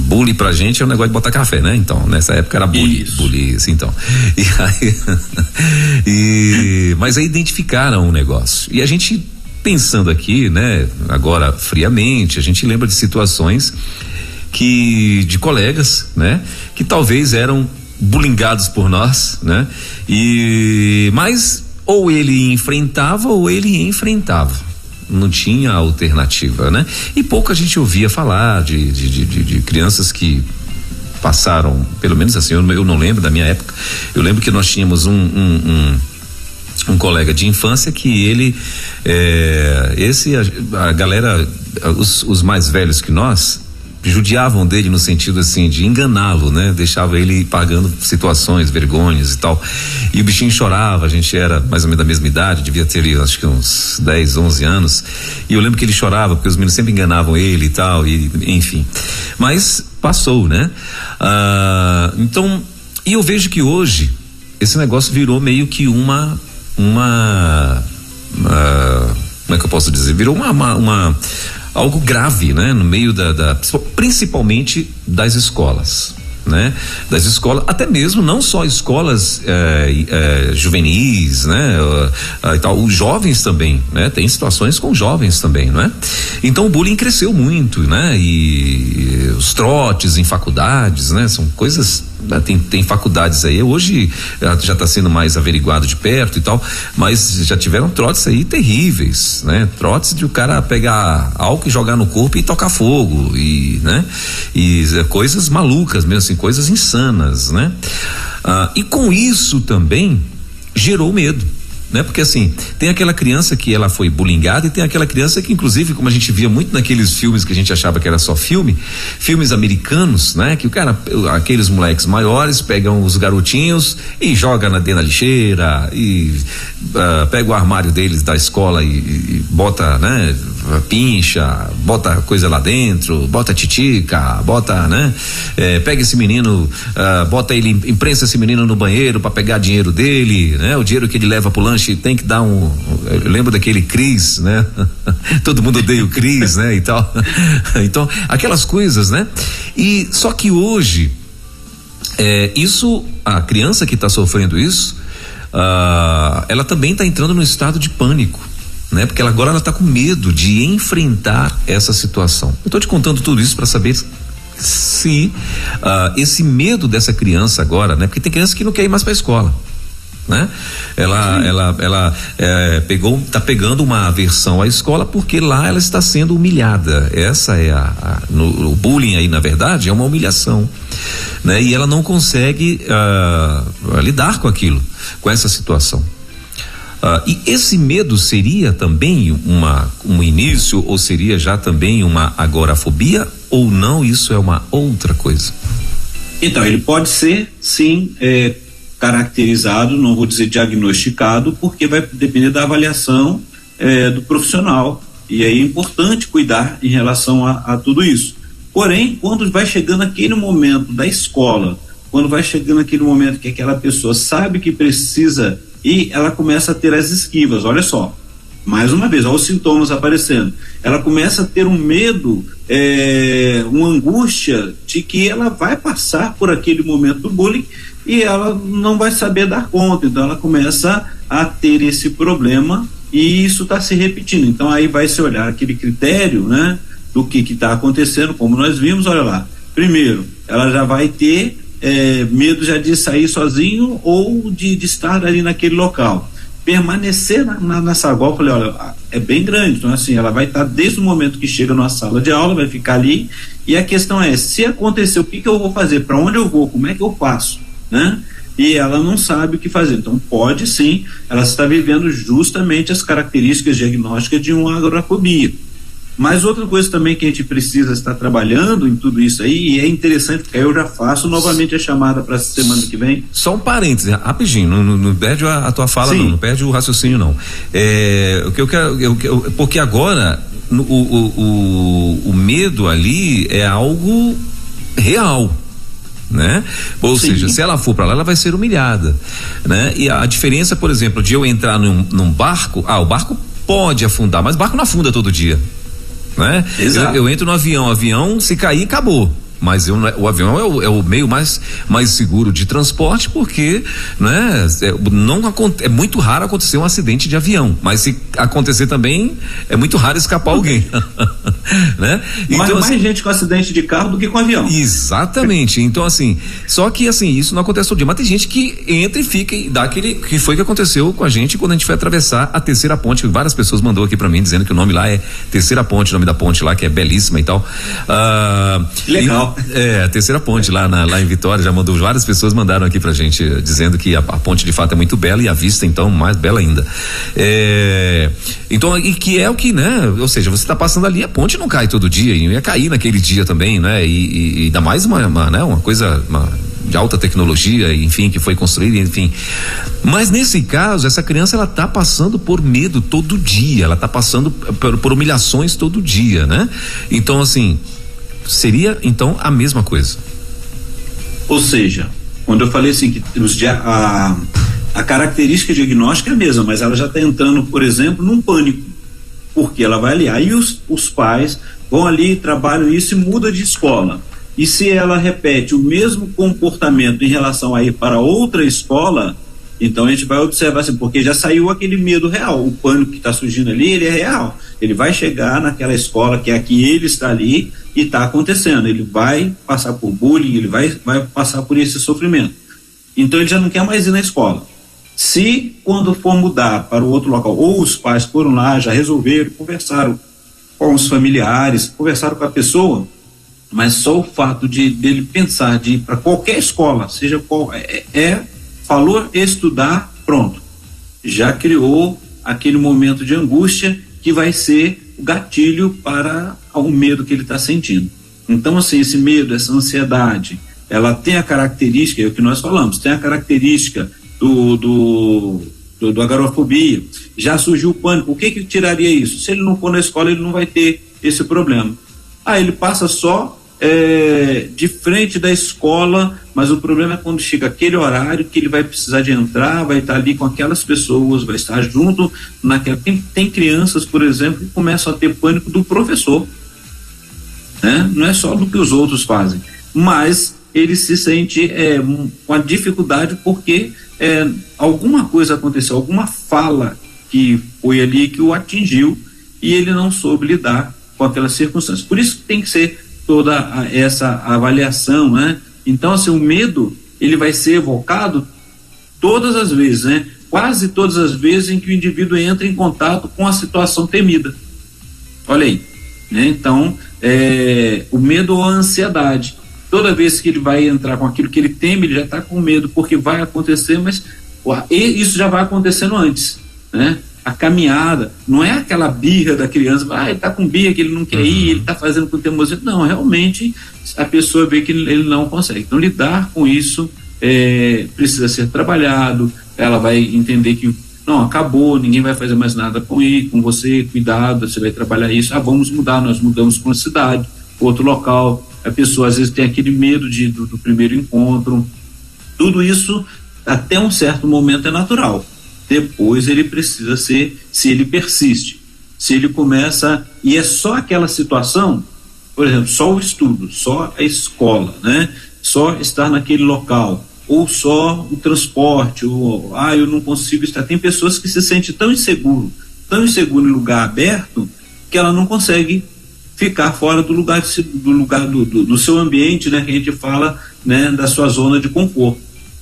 Bullying pra gente é um negócio de botar café, né? Então, nessa época era bullying, assim, então. E aí, mas aí identificaram um negócio. E a gente, pensando aqui, né? Agora, friamente, a gente lembra de situações de colegas, né? Que talvez eram bullyingados por nós, né? Mas ou ele enfrentava ou ele enfrentava, não tinha alternativa, né? E pouco a gente ouvia falar de crianças que passaram, pelo menos assim, eu não lembro da minha época. Eu lembro que nós tínhamos um colega de infância que ele, a galera, os mais velhos que nós, judiavam dele no sentido assim de enganá-lo, né? Deixava ele pagando situações, vergonhas e tal, e o bichinho chorava. A gente era mais ou menos da mesma idade, devia ter acho que uns 10, 11 anos, e eu lembro que ele chorava porque os meninos sempre enganavam ele e tal, e enfim, mas passou, né? Então, e eu vejo que hoje esse negócio virou meio que uma como é que eu posso dizer? Virou algo grave, né? No meio principalmente das escolas, né? Das escolas, até mesmo não só escolas juvenis, né? E tal, os jovens também, né? Tem situações com jovens também, não é? Então o bullying cresceu muito, né? E os trotes em faculdades, né? São coisas, tem faculdades aí, hoje já está sendo mais averiguado de perto e tal, mas já tiveram trotes aí terríveis, né? Trotes de o cara pegar álcool e jogar no corpo e tocar fogo, e, né? E coisas malucas mesmo assim, coisas insanas, né? E com isso também gerou medo, né? Porque assim, tem aquela criança que ela foi bullyingada, e tem aquela criança que, inclusive, como a gente via muito naqueles filmes que a gente achava que era só filmes americanos, né? Que o cara, aqueles moleques maiores pegam os garotinhos e joga dentro da lixeira, e pega o armário deles da escola e bota, né? Pincha, bota coisa lá dentro, bota titica, bota, né? Pega esse menino, bota ele, imprensa esse menino no banheiro para pegar dinheiro dele, né? O dinheiro que ele leva pro lanche tem que dar eu lembro daquele Cris, né? Todo mundo odeia o Cris, né? E tal. Então, aquelas coisas, né? E só que hoje, a criança que está sofrendo isso, ela também está entrando num estado de pânico, né? Porque agora ela está com medo de enfrentar essa situação. Eu estou te contando tudo isso para saber se esse medo dessa criança agora, né? Porque tem criança que não quer ir mais para a escola, né? Ela tá pegando uma aversão à escola porque lá ela está sendo humilhada. Essa é o bullying aí, na verdade, é uma humilhação, né? E ela não consegue lidar com aquilo, com essa situação. E esse medo seria também um início, ou seria já também uma agorafobia, ou não? Isso é uma outra coisa? Então, ele pode ser, sim, caracterizado, não vou dizer diagnosticado, porque vai depender da avaliação do profissional, e aí é importante cuidar em relação a tudo isso. Porém, quando vai chegando aquele momento da escola, quando vai chegando aquele momento que aquela pessoa sabe que precisa, e ela começa a ter as esquivas, olha só, mais uma vez, olha os sintomas aparecendo, ela começa a ter um medo, uma angústia de que ela vai passar por aquele momento do bullying e ela não vai saber dar conta, então ela começa a ter esse problema e isso está se repetindo. Então aí vai se olhar aquele critério, né, do que está acontecendo, como nós vimos. Olha lá, primeiro, ela já vai ter medo já de sair sozinho ou de estar ali naquele local. Permanecer na sala, eu falei, olha, é bem grande, então assim, ela vai estar desde o momento que chega numa sala de aula, vai ficar ali, e a questão é, se acontecer, o que eu vou fazer, para onde eu vou, como é que eu faço, né? E ela não sabe o que fazer, então pode sim, ela está vivendo justamente as características diagnósticas de uma agorafobia. Mas outra coisa também que a gente precisa estar trabalhando em tudo isso aí, e é interessante, porque eu já faço novamente a chamada para a semana que vem. Só um parêntese, rapidinho, não perde a tua fala, não perde o raciocínio, não. O que eu quero, porque agora o medo ali é algo real, né? Ou seja, se ela for para lá, ela vai ser humilhada, né? E a diferença, por exemplo, de eu entrar num barco, o barco pode afundar, mas o barco não afunda todo dia, né? Eu entro no avião, se cair, acabou. Mas o avião é o meio mais seguro de transporte, porque, né, é muito raro acontecer um acidente de avião, mas se acontecer também é muito raro escapar alguém, né? Então, mais gente com acidente de carro do que com avião. Exatamente. Então assim, só que assim, isso não acontece todo dia, mas tem gente que entra e fica e dá aquele, que foi que aconteceu com a gente quando a gente foi atravessar a Terceira Ponte. Várias pessoas mandou aqui pra mim dizendo que o nome lá é Terceira Ponte, o nome da ponte lá, que é belíssima e tal. Legal. A Terceira Ponte lá em Vitória, já mandou, várias pessoas mandaram aqui pra gente dizendo que a ponte de fato é muito bela e a vista então mais bela ainda. Então, e que é o que, né? Ou seja, você tá passando ali, a ponte não cai todo dia, e ia cair naquele dia também, né? E ainda mais uma coisa de alta tecnologia, enfim, que foi construída, enfim. Mas nesse caso, essa criança, ela tá passando por medo todo dia, ela tá passando por humilhações todo dia, né? Então, assim, seria então a mesma coisa. Ou seja, quando eu falei assim que a característica diagnóstica é a mesma, mas ela já está entrando, por exemplo, num pânico, porque ela vai ali, aí os pais vão ali, trabalham isso e muda de escola. E se ela repete o mesmo comportamento em relação a ir para outra escola, então a gente vai observar assim, porque já saiu aquele medo real, o pânico que está surgindo ali, ele é real, ele vai chegar naquela escola que é a que ele está ali e está acontecendo, ele vai passar por bullying, ele vai passar por esse sofrimento, então ele já não quer mais ir na escola. Se quando for mudar para o outro local, ou os pais foram lá, já resolveram, conversaram com os familiares, conversaram com a pessoa, mas só o fato dele pensar de ir para qualquer escola, seja qual, falou estudar, pronto, já criou aquele momento de angústia que vai ser o gatilho para o medo que ele está sentindo. Então, assim, esse medo, essa ansiedade, ela tem a característica, é o que nós falamos, tem a característica do agorafobia. Já surgiu o pânico. O que tiraria isso? Se ele não for na escola, ele não vai ter esse problema. Ele passa só de frente da escola, mas o problema é quando chega aquele horário que ele vai precisar de entrar, vai estar ali com aquelas pessoas, vai estar junto naquela. Tem crianças, por exemplo, que começam a ter pânico do professor, né? Não é só do que os outros fazem, mas ele se sente com a dificuldade porque alguma coisa aconteceu, alguma fala que foi ali que o atingiu e ele não soube lidar com aquelas circunstâncias. Por isso que tem que ser toda essa avaliação, né? Então, assim, o medo, ele vai ser evocado todas as vezes, né? Quase todas as vezes em que o indivíduo entra em contato com a situação temida. Olha aí, né? Então, o medo ou a ansiedade, toda vez que ele vai entrar com aquilo que ele teme, ele já está com medo, porque vai acontecer, mas isso já vai acontecendo antes, né? A caminhada, não é aquela birra da criança, ele está com birra que ele não quer ir, ele está fazendo com teimosia. Não, realmente a pessoa vê que ele não consegue. Então, lidar com isso precisa ser trabalhado. Ela vai entender que não, acabou, ninguém vai fazer mais nada com você, cuidado, você vai trabalhar isso. Vamos mudar, nós mudamos com a cidade, outro local. A pessoa às vezes tem aquele medo do primeiro encontro. Tudo isso, até um certo momento, é natural. Depois ele precisa se ele persiste, se ele começa, e é só aquela situação, por exemplo, só o estudo, só a escola, né? Só estar naquele local, ou só o transporte, ou eu não consigo estar. Tem pessoas que se sentem tão inseguro em lugar aberto, que ela não consegue ficar fora do lugar do seu ambiente, né? Que a gente fala, né? Da sua zona de conforto,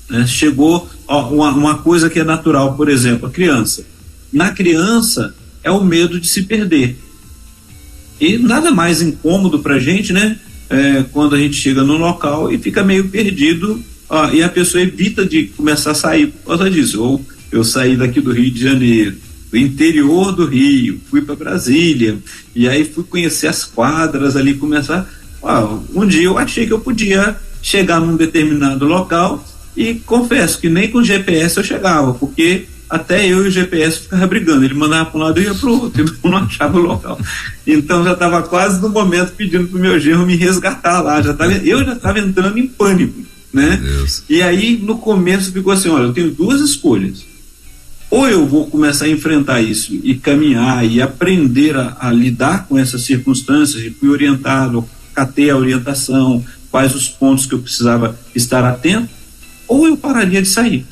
né? Chegou uma coisa que é natural, por exemplo, a criança. Na criança é o medo de se perder, e nada mais incômodo pra gente, né? Quando a gente chega no local e fica meio perdido, e a pessoa evita de começar a sair por causa disso. Ou eu saí daqui do Rio de Janeiro, do interior do Rio, fui para Brasília, e aí fui conhecer as quadras ali, começar. Um dia eu achei que eu podia chegar num determinado local, e confesso que nem com GPS eu chegava, porque até eu e o GPS ficava brigando, ele mandava para um lado e ia para o outro, eu não achava o local. Então já estava quase no momento pedindo para o meu genro me resgatar lá, eu já estava entrando em pânico, né? E aí no começo ficou assim, olha, eu tenho duas escolhas: ou eu vou começar a enfrentar isso e caminhar e aprender a lidar com essas circunstâncias, e fui orientado, catei a orientação, quais os pontos que eu precisava estar atento, ou eu pararia de sair.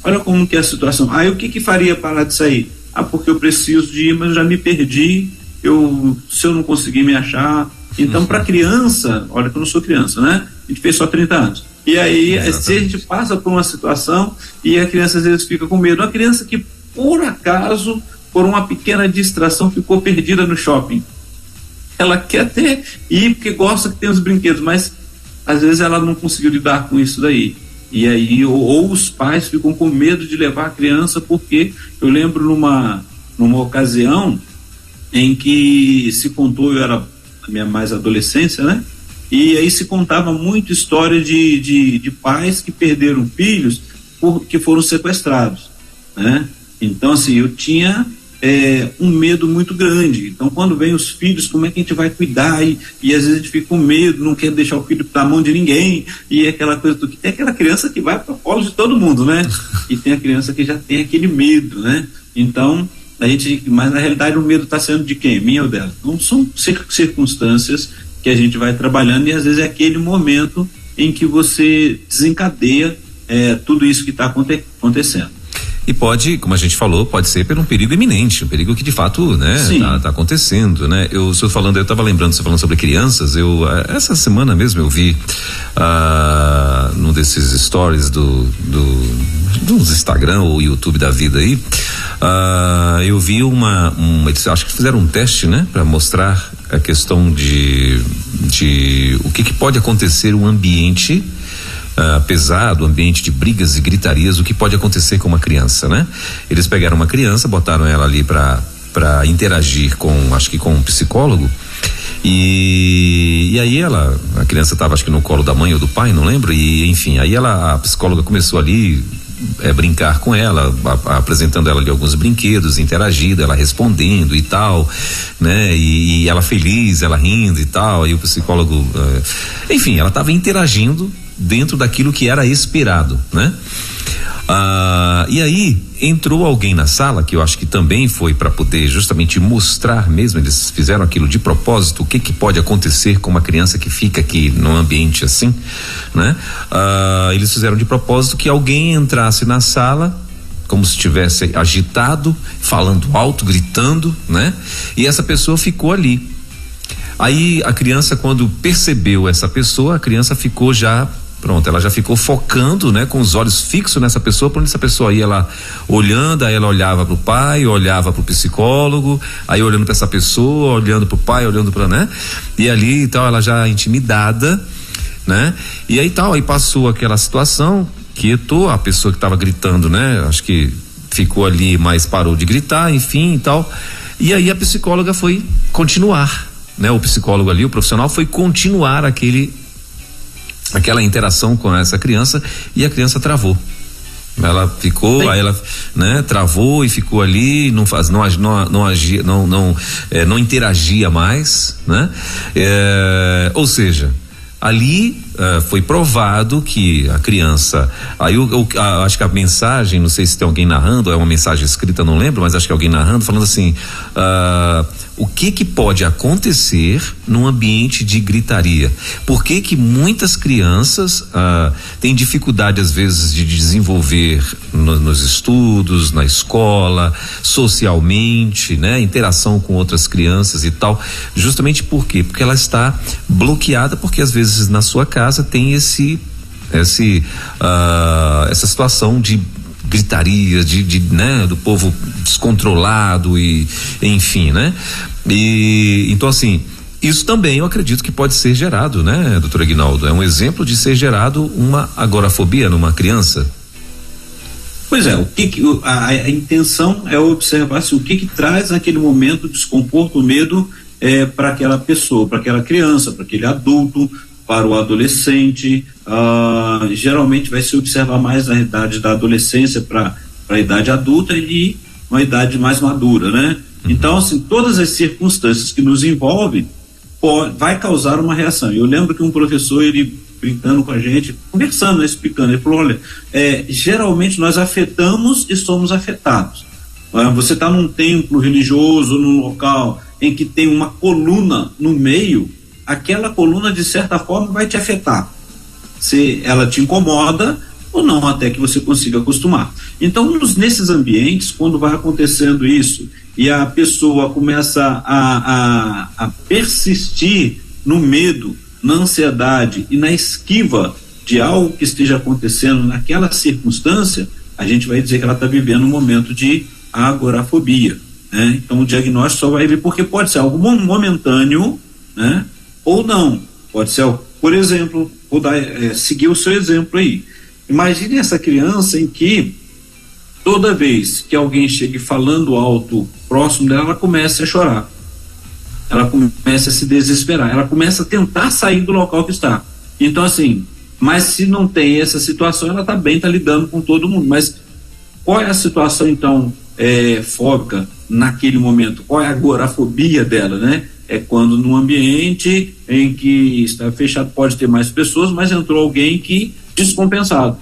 Olha como que é a situação. Aí o que faria parar de sair? Porque eu preciso de ir, mas eu já me perdi, se eu não conseguir me achar. Então, para criança, olha que eu não sou criança, né? A gente fez só 30 anos. E aí, se a gente passa por uma situação e a criança às vezes fica com medo, uma criança que por acaso, por uma pequena distração, ficou perdida no shopping, ela quer até ir porque gosta que tem os brinquedos, mas às vezes ela não conseguiu lidar com isso daí. E aí, ou os pais ficam com medo de levar a criança, porque eu lembro numa ocasião em que se contou, eu era na minha mais adolescência, né? E aí se contava muito história de pais que perderam filhos que foram sequestrados, né? Então, assim, eu tinha um medo muito grande. Então, quando vem os filhos, como é que a gente vai cuidar? E às vezes a gente fica com medo, não quer deixar o filho na mão de ninguém, e aquela coisa do que tem aquela criança que vai para o colo de todo mundo, né? E tem a criança que já tem aquele medo, né? Então, mas na realidade o medo está sendo de quem? Minha ou dela? Então, são circunstâncias que a gente vai trabalhando, e às vezes é aquele momento em que você desencadeia tudo isso que está acontecendo. E pode, como a gente falou, pode ser por um perigo iminente, um perigo que de fato, né, tá acontecendo, né? Eu estava lembrando, você falando sobre crianças, essa semana mesmo eu vi num desses stories dos Instagram ou YouTube da vida aí, eu vi eles acho que fizeram um teste, né, para mostrar a questão de o que pode acontecer um ambiente pesado, ambiente de brigas e gritarias, o que pode acontecer com uma criança, né? Eles pegaram uma criança, botaram ela ali para interagir acho que com um psicólogo, e aí a criança estava acho que no colo da mãe ou do pai, não lembro, e enfim, aí a psicóloga começou ali brincar com ela, apresentando ela de alguns brinquedos, interagindo, ela respondendo e tal, né? E ela feliz, ela rindo e tal, e o psicólogo, enfim, ela estava interagindo dentro daquilo que era esperado, né? E aí entrou alguém na sala, que eu acho que também foi para poder justamente mostrar mesmo, eles fizeram aquilo de propósito, o que pode acontecer com uma criança que fica aqui num ambiente assim, né? Eles fizeram de propósito que alguém entrasse na sala como se estivesse agitado, falando alto, gritando, né? E essa pessoa ficou ali. Aí a criança, quando percebeu essa pessoa, a criança ficou ela já ficou focando, né, com os olhos fixos nessa pessoa. Por onde essa pessoa ia, ela olhando, aí ela olhava pro pai, olhava pro psicólogo, aí olhando para essa pessoa, olhando pro pai, olhando para, né? E ali e tal, ela já intimidada, né? E aí tal, aí passou aquela situação, quietou a pessoa que estava gritando, né? Acho que ficou ali, mas parou de gritar, enfim e tal. E aí a psicóloga foi continuar, né? O psicólogo ali, o profissional, foi continuar aquela interação com essa criança, e a criança travou. Ela ficou, aí ela, né, travou e ficou ali, não interagia mais, né? Ou seja, Ali foi provado que a criança, aí acho que a mensagem, não sei se tem alguém narrando, é uma mensagem escrita, não lembro, mas acho que é alguém narrando, falando assim, o que pode acontecer num ambiente de gritaria? Por que muitas crianças têm dificuldade às vezes de desenvolver nos estudos, na escola, socialmente, né? Interação com outras crianças e tal, justamente por quê? Porque ela está bloqueada, porque às vezes na sua casa tem essa situação de gritaria, né, do povo descontrolado e enfim, né? E então assim, isso também eu acredito que pode ser gerado, né, doutor Aguinaldo? É um exemplo de ser gerado uma agorafobia numa criança. Pois é, a intenção é observar se o que traz naquele momento desconforto, medo para aquela pessoa, para aquela criança, para aquele adulto, para o adolescente. Geralmente vai se observar mais na idade da adolescência para a idade adulta e uma idade mais madura, né? Então, assim, todas as circunstâncias que nos envolvem vai causar uma reação. Eu lembro que um professor, ele brincando com a gente, conversando, né, explicando, ele falou, olha, geralmente nós afetamos e somos afetados. Você está num templo religioso, num local em que tem uma coluna no meio, aquela coluna de certa forma vai te afetar, se ela te incomoda ou não, até que você consiga acostumar. Então, nesses ambientes, quando vai acontecendo isso e a pessoa começa a persistir no medo, na ansiedade e na esquiva de algo que esteja acontecendo naquela circunstância, a gente vai dizer que ela está vivendo um momento de agorafobia, né? Então o diagnóstico só vai vir, porque pode ser algo momentâneo, né? Ou não, pode ser, por exemplo, vou seguir o seu exemplo aí. Imagine essa criança em que toda vez que alguém chegue falando alto próximo dela, ela começa a chorar, ela começa a se desesperar, ela começa a tentar sair do local que está. Então assim, mas se não tem essa situação, ela está bem, está lidando com todo mundo. Mas qual é a situação então fóbica naquele momento? Qual é a agorafobia dela, né? É quando num ambiente em que está fechado, pode ter mais pessoas, mas entrou alguém que descompensado.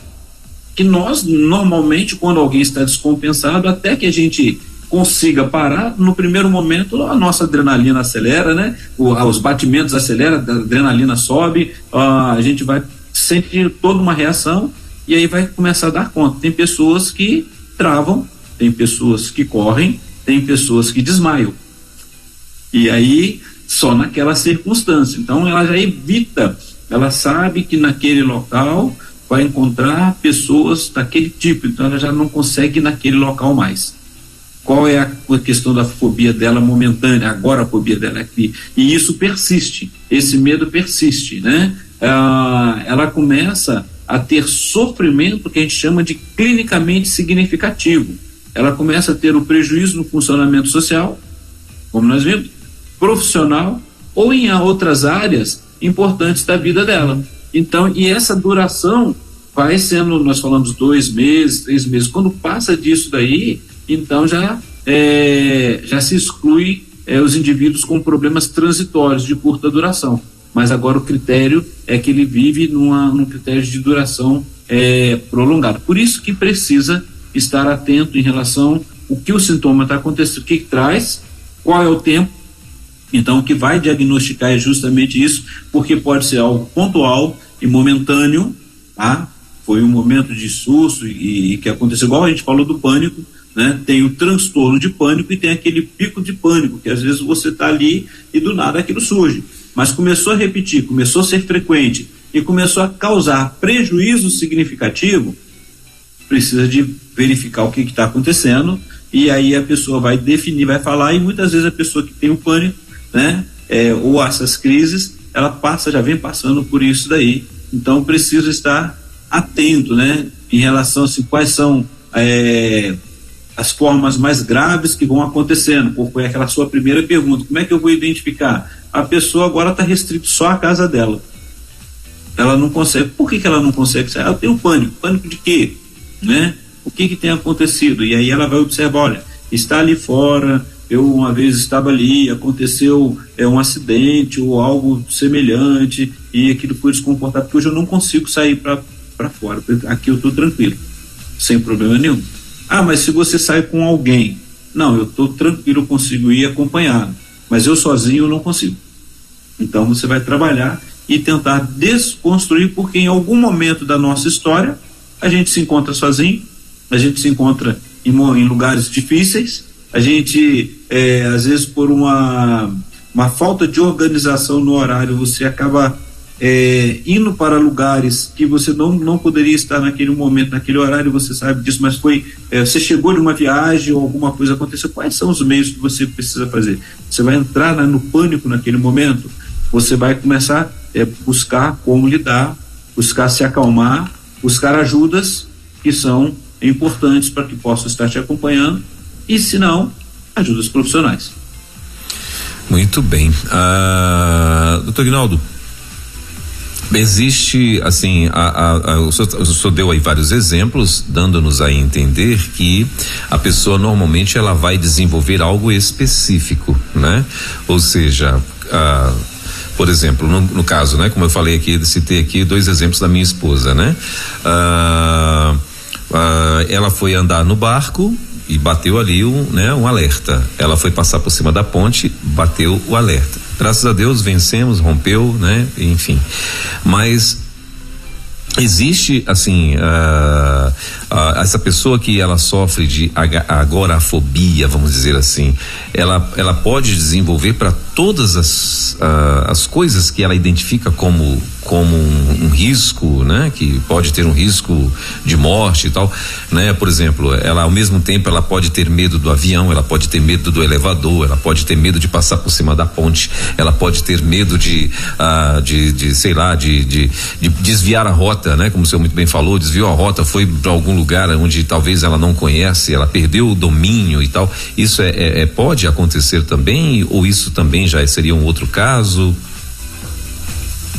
Que nós, normalmente, quando alguém está descompensado, até que a gente consiga parar, no primeiro momento a nossa adrenalina acelera, né? Os batimentos aceleram, a adrenalina sobe, a gente vai sentir toda uma reação e aí vai começar a dar conta. Tem pessoas que travam, tem pessoas que correm, tem pessoas que desmaiam. E aí, só naquela circunstância. Então, ela já evita, ela sabe que naquele local vai encontrar pessoas daquele tipo, então ela já não consegue ir naquele local mais. Qual é a questão da fobia dela momentânea? Agora a fobia dela é aqui. E isso persiste, esse medo persiste, né? Ela começa a ter sofrimento que a gente chama de clinicamente significativo. Ela começa a ter o prejuízo no funcionamento social, como nós vimos, profissional ou em outras áreas importantes da vida dela. Então, e essa duração vai sendo, nós falamos 2 meses, 3 meses, quando passa disso daí, então já se exclui os indivíduos com problemas transitórios de curta duração. Mas agora o critério é que ele vive num critério de duração prolongada. Por isso que precisa estar atento em relação ao que o sintoma está acontecendo, o que traz, qual é o tempo. Então o que vai diagnosticar é justamente isso, porque pode ser algo pontual e momentâneo, tá? Foi um momento de susto e que aconteceu, igual a gente falou do pânico, né? Tem o transtorno de pânico e tem aquele pico de pânico, que às vezes você está ali e do nada aquilo surge. Mas começou a repetir, começou a ser frequente e começou a causar prejuízo significativo, precisa de verificar o que está acontecendo, e aí a pessoa vai definir, vai falar, e muitas vezes a pessoa que tem o pânico, né, ou essas crises, ela já vem passando por isso daí. Então precisa estar atento, né, em relação a assim, quais são as formas mais graves que vão acontecendo. Foi aquela sua primeira pergunta, como é que eu vou identificar? A pessoa agora está restrito só à casa dela, ela não consegue. Por que ela não consegue? Ela tem um pânico de quê? Né? O que tem acontecido? E aí ela vai observar, olha, está ali fora eu uma vez estava ali, aconteceu um acidente ou algo semelhante e aquilo foi desconfortável, porque hoje eu não consigo sair para fora, aqui eu estou tranquilo, sem problema nenhum. Mas se você sai com alguém, não, eu estou tranquilo, eu consigo ir acompanhado, mas eu sozinho eu não consigo. Então você vai trabalhar e tentar desconstruir, porque em algum momento da nossa história a gente se encontra sozinho, a gente se encontra em lugares difíceis, a gente às vezes por uma falta de organização no horário, você acaba indo para lugares que você não poderia estar naquele momento, naquele horário, você sabe disso, mas você chegou de uma viagem ou alguma coisa aconteceu. Quais são os meios que você precisa fazer? Você vai entrar no pânico naquele momento, você vai começar a buscar como lidar, buscar se acalmar, buscar ajudas que são importantes para que possam estar te acompanhando, e se não, ajudas profissionais. Muito bem. Doutor Aguinaldo, existe, assim, o senhor deu aí vários exemplos, dando-nos a entender que a pessoa normalmente ela vai desenvolver algo específico, né? Ou seja, por exemplo, no caso, né? Como eu falei aqui, citei aqui 2 exemplos da minha esposa, né? Ela foi andar no barco e bateu ali um alerta. Ela foi passar por cima da ponte, bateu o alerta. Graças a Deus vencemos, rompeu, né? Enfim. Mas existe, assim, essa pessoa que ela sofre de agorafobia, vamos dizer assim, ela pode desenvolver para todas as coisas que ela identifica como um risco, né? Que pode ter um risco de morte e tal, né? Por exemplo, ela ao mesmo tempo ela pode ter medo do avião, ela pode ter medo do elevador, ela pode ter medo de passar por cima da ponte, ela pode ter medo de desviar a rota, né? Como o senhor muito bem falou, desviou a rota, foi para algum lugar onde talvez ela não conhece, ela perdeu o domínio e tal. Isso pode acontecer também, ou isso também já seria um outro caso?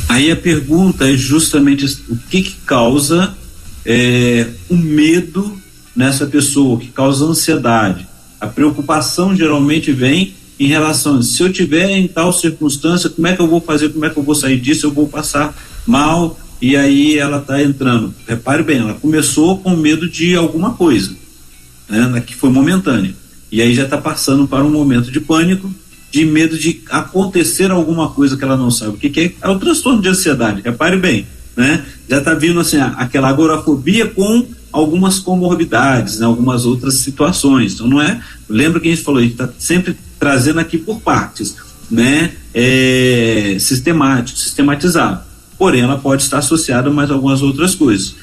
Aí a pergunta é justamente o que causa o medo nessa pessoa, o que causa ansiedade. A preocupação geralmente vem em relação a, se eu tiver em tal circunstância, como é que eu vou fazer, como é que eu vou sair disso, eu vou passar mal, e aí ela está entrando. Repare bem, ela começou com medo de alguma coisa, né, que foi momentânea, e aí já está passando para um momento de pânico, de medo de acontecer alguma coisa que ela não sabe o que é o transtorno de ansiedade. Repare bem, né? Já está vindo assim aquela agorafobia com algumas comorbidades, né? Algumas outras situações. Então lembra que a gente falou, a gente está sempre trazendo aqui por partes, né? Sistematizado. Porém, ela pode estar associada a mais algumas outras coisas.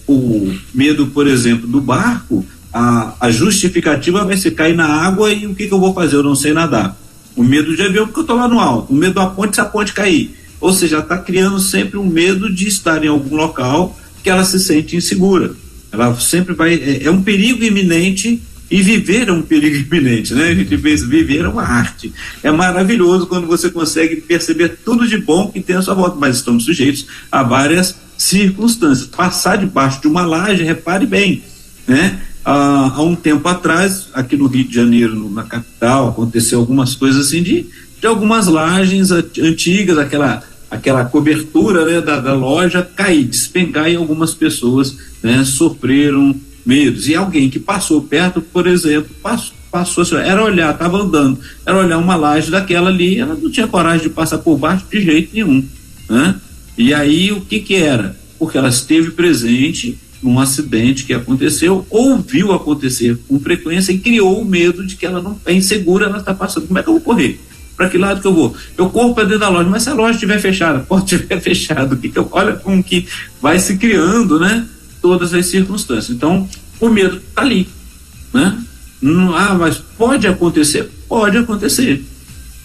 O medo, por exemplo, do barco, a justificativa vai ser cair na água e o que eu vou fazer? Eu não sei nadar. O medo de avião porque eu estou lá no alto. O medo da ponte se a ponte cair. Ou seja, está criando sempre um medo de estar em algum local que ela se sente insegura. Ela sempre vai... É um perigo iminente, e viver é um perigo iminente, né? A gente pensa, viver é uma arte. É maravilhoso quando você consegue perceber tudo de bom que tem à sua volta, mas estamos sujeitos a várias circunstâncias. Passar debaixo de uma laje, repare bem, né? Há um tempo atrás, aqui no Rio de Janeiro, na capital, aconteceu algumas coisas assim de algumas lajes antigas, aquela cobertura, né, da loja cair, despencar, e algumas pessoas, né, sofreram medos. E alguém que passou perto, por exemplo, passou assim, estava andando, era olhar uma laje daquela ali, ela não tinha coragem de passar por baixo de jeito nenhum, né? E aí o que era? Porque ela esteve presente num acidente que aconteceu, ou viu acontecer com frequência e criou o medo de que ela não é insegura, ela está passando. Como é que eu vou correr? Para que lado que eu vou? Eu corro para dentro da loja, mas se a loja estiver fechada, pode estiver fechado, olha como que vai se criando, né? Todas as circunstâncias. Então, o medo está ali, né? Mas pode acontecer? Pode acontecer.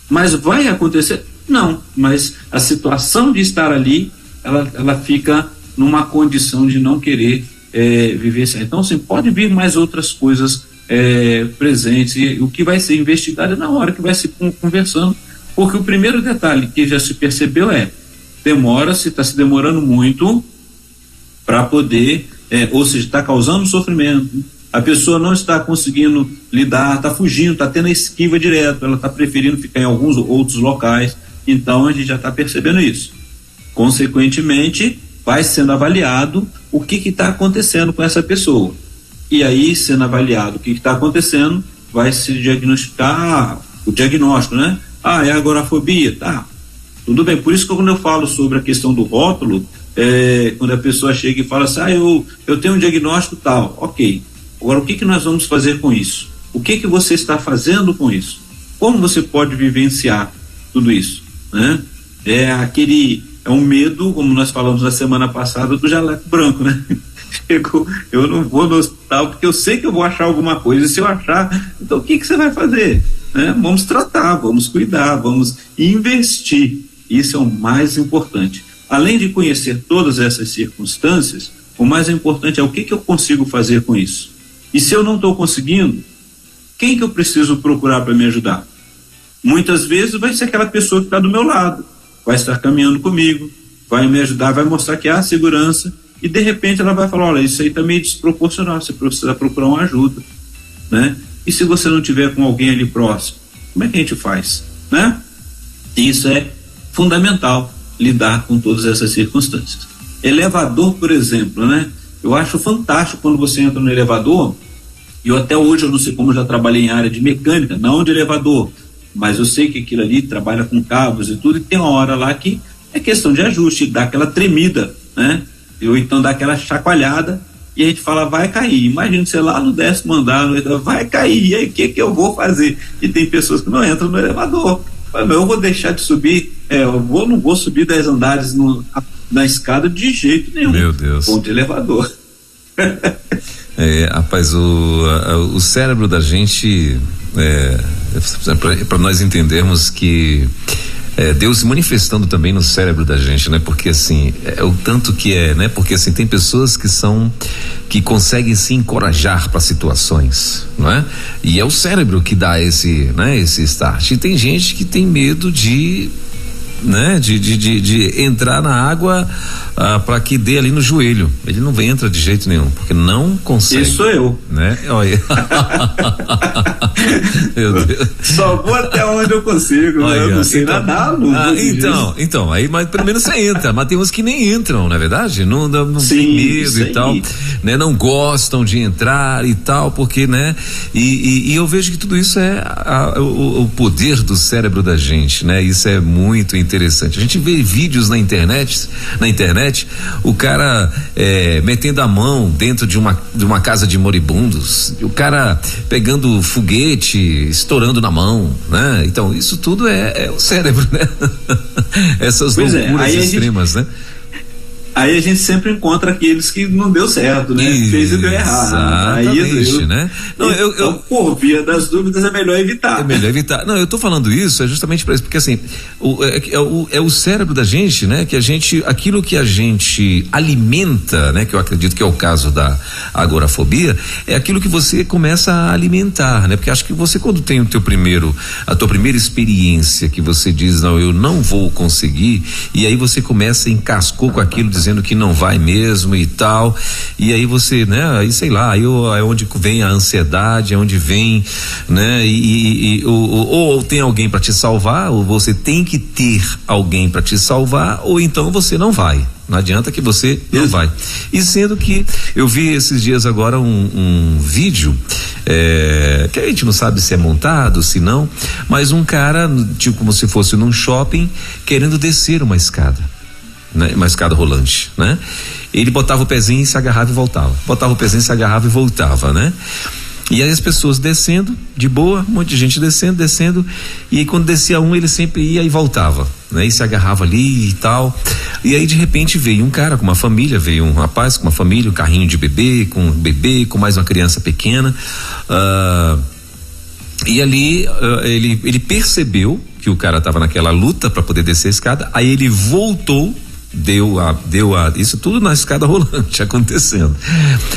Mas vai acontecer? Não. Mas a situação de estar ali, ela fica numa condição de não querer viver isso. Então, assim, pode vir mais outras coisas presentes, e o que vai ser investigado é na hora que vai se conversando, porque o primeiro detalhe que já se percebeu está se demorando muito para poder, ou seja, está causando sofrimento, A pessoa não está conseguindo lidar, está fugindo, está tendo a esquiva direto, ela está preferindo ficar em alguns outros locais. Então a gente já está percebendo isso. Consequentemente, vai sendo avaliado o que está acontecendo com essa pessoa. E aí, sendo avaliado o que está acontecendo, vai se diagnosticar o diagnóstico, né? É agorafobia, tá? Tudo bem, por isso que quando eu falo sobre a questão do rótulo, quando a pessoa chega e fala assim, eu tenho um diagnóstico tal, ok. Agora, o que nós vamos fazer com isso? O que você está fazendo com isso? Como você pode vivenciar tudo isso, né? É um medo, como nós falamos na semana passada, do jaleco branco, né? Eu não vou no hospital porque eu sei que eu vou achar alguma coisa, e se eu achar, então o que você vai fazer? Né? Vamos tratar, vamos cuidar, vamos investir. Isso é o mais importante. Além de conhecer todas essas circunstâncias, o mais importante é o que eu consigo fazer com isso. E se eu não estou conseguindo, quem que eu preciso procurar para me ajudar? Muitas vezes vai ser aquela pessoa que está do meu lado, vai estar caminhando comigo, vai me ajudar, vai mostrar que há segurança, e de repente ela vai falar, olha, isso aí está meio desproporcional, você precisa procurar uma ajuda, né? E se você não tiver com alguém ali próximo, como é que a gente faz, né? Isso é fundamental, lidar com todas essas circunstâncias. Elevador, por exemplo, né? Eu acho fantástico quando você entra no elevador, e até hoje eu não sei como, eu já trabalhei em área de mecânica, não de elevador, mas eu sei que aquilo ali trabalha com cabos e tudo, e tem uma hora lá que é questão de ajuste, dá aquela tremida, né? Ou então dá aquela chacoalhada, e a gente fala, vai cair. Imagina você lá no 10º andar, vai cair, e aí o que eu vou fazer? E tem pessoas que não entram no elevador. Eu vou deixar de subir, não vou subir 10 andares na escada de jeito nenhum. Meu Deus. Ponto de elevador. Rapaz, o cérebro da gente, para nós entendermos que Deus se manifestando também no cérebro da gente, né? Porque assim, o tanto que né? Porque assim, tem pessoas que conseguem se encorajar para situações, não é? E é o cérebro que dá esse start. E tem gente que tem medo de entrar na água para que dê ali no joelho. Ele não entra de jeito nenhum, porque não consegue. Isso sou eu. Né? Olha. Meu Deus. Só vou até onde eu consigo. Olha, eu não sei nadar, então, aí, mas pelo menos você entra, mas tem uns que nem entram, não é verdade? Não Sim, tem medo e tal, né? Não gostam de entrar e tal, porque, né? E eu vejo que tudo isso é o poder do cérebro da gente, né? Isso é muito interessante. A gente vê vídeos na internet, o cara metendo a mão dentro de uma casa de moribundos, o cara pegando foguete, estourando na mão, né? Então, isso tudo é o cérebro, né? Essas loucuras extremas, né? Aí a gente sempre encontra aqueles que não deu certo, né? Fez e deu errado. Exatamente, né? Não, então, por via das dúvidas, é melhor evitar. É melhor evitar. Não, eu tô falando isso justamente para isso, porque assim, o cérebro da gente, né? Aquilo que a gente alimenta, né? Que eu acredito que é o caso da agorafobia, é aquilo que você começa a alimentar, né? Porque acho que você, quando tem a tua primeira experiência, que você diz, não, eu não vou conseguir, e aí você começa, encascou com aquilo, dizendo que não vai mesmo e tal, e aí você, né, aí sei lá, aí é onde vem a ansiedade, é onde vem, né, ou tem alguém para te salvar, ou você tem que ter alguém para te salvar, ou então você não vai. Não adianta que você não vai. E sendo que eu vi esses dias agora um vídeo que a gente não sabe se é montado, se não, mas um cara, tipo como se fosse num shopping, querendo descer uma escada, né? Uma escada rolante, né? Ele botava o pezinho e se agarrava e voltava. Botava o pezinho e se agarrava e voltava, né? E aí as pessoas descendo, de boa, um monte de gente descendo, e aí quando descia um, ele sempre ia e voltava, né? E se agarrava ali e tal. E aí de repente veio um cara com uma família, veio um rapaz com uma família, um carrinho de bebê, com mais uma criança pequena, e ali ele percebeu que o cara estava naquela luta para poder descer a escada, aí ele voltou isso tudo na escada rolante acontecendo.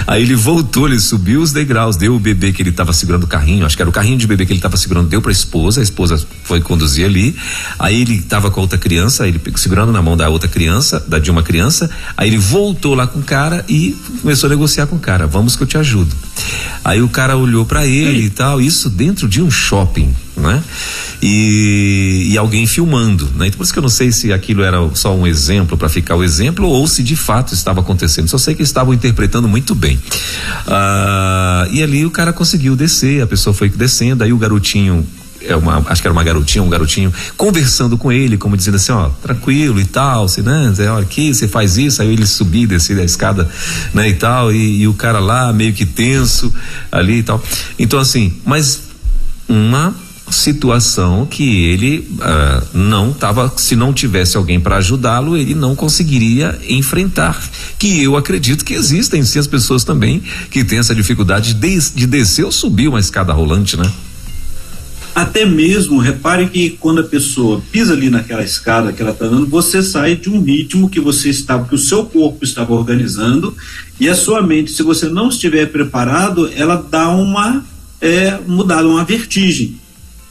Aí ele voltou, ele subiu os degraus, deu o bebê que ele estava segurando o carrinho, acho que era o carrinho de bebê que ele estava segurando, deu pra esposa, a esposa foi conduzir ali. Aí ele estava com a outra criança, ele segurando na mão da outra criança, de uma criança. Aí ele voltou lá com o cara e começou a negociar com o cara: vamos que eu te ajudo. Aí o cara olhou pra ele e tal, isso dentro de um shopping, né? E alguém filmando, né? Então por isso que eu não sei se aquilo era só um exemplo para ficar o exemplo ou se de fato estava acontecendo. Só sei que eles estavam interpretando muito bem. E ali o cara conseguiu descer, a pessoa foi descendo, aí o garotinho, acho que era uma garotinha, um garotinho conversando com ele, como dizendo assim: ó, tranquilo e tal, você, né, olha aqui, você faz isso. Aí ele subir e descer a escada, né, e tal, e o cara lá meio que tenso ali e tal. Então assim, mas uma situação que ele não estava, se não tivesse alguém para ajudá-lo, ele não conseguiria enfrentar, que eu acredito que existem sim as pessoas também que têm essa dificuldade de descer ou subir uma escada rolante, né? Até mesmo, repare que quando a pessoa pisa ali naquela escada que ela está andando, você sai de um ritmo que que o seu corpo estava organizando, e a sua mente, se você não estiver preparado, ela dá uma vertigem.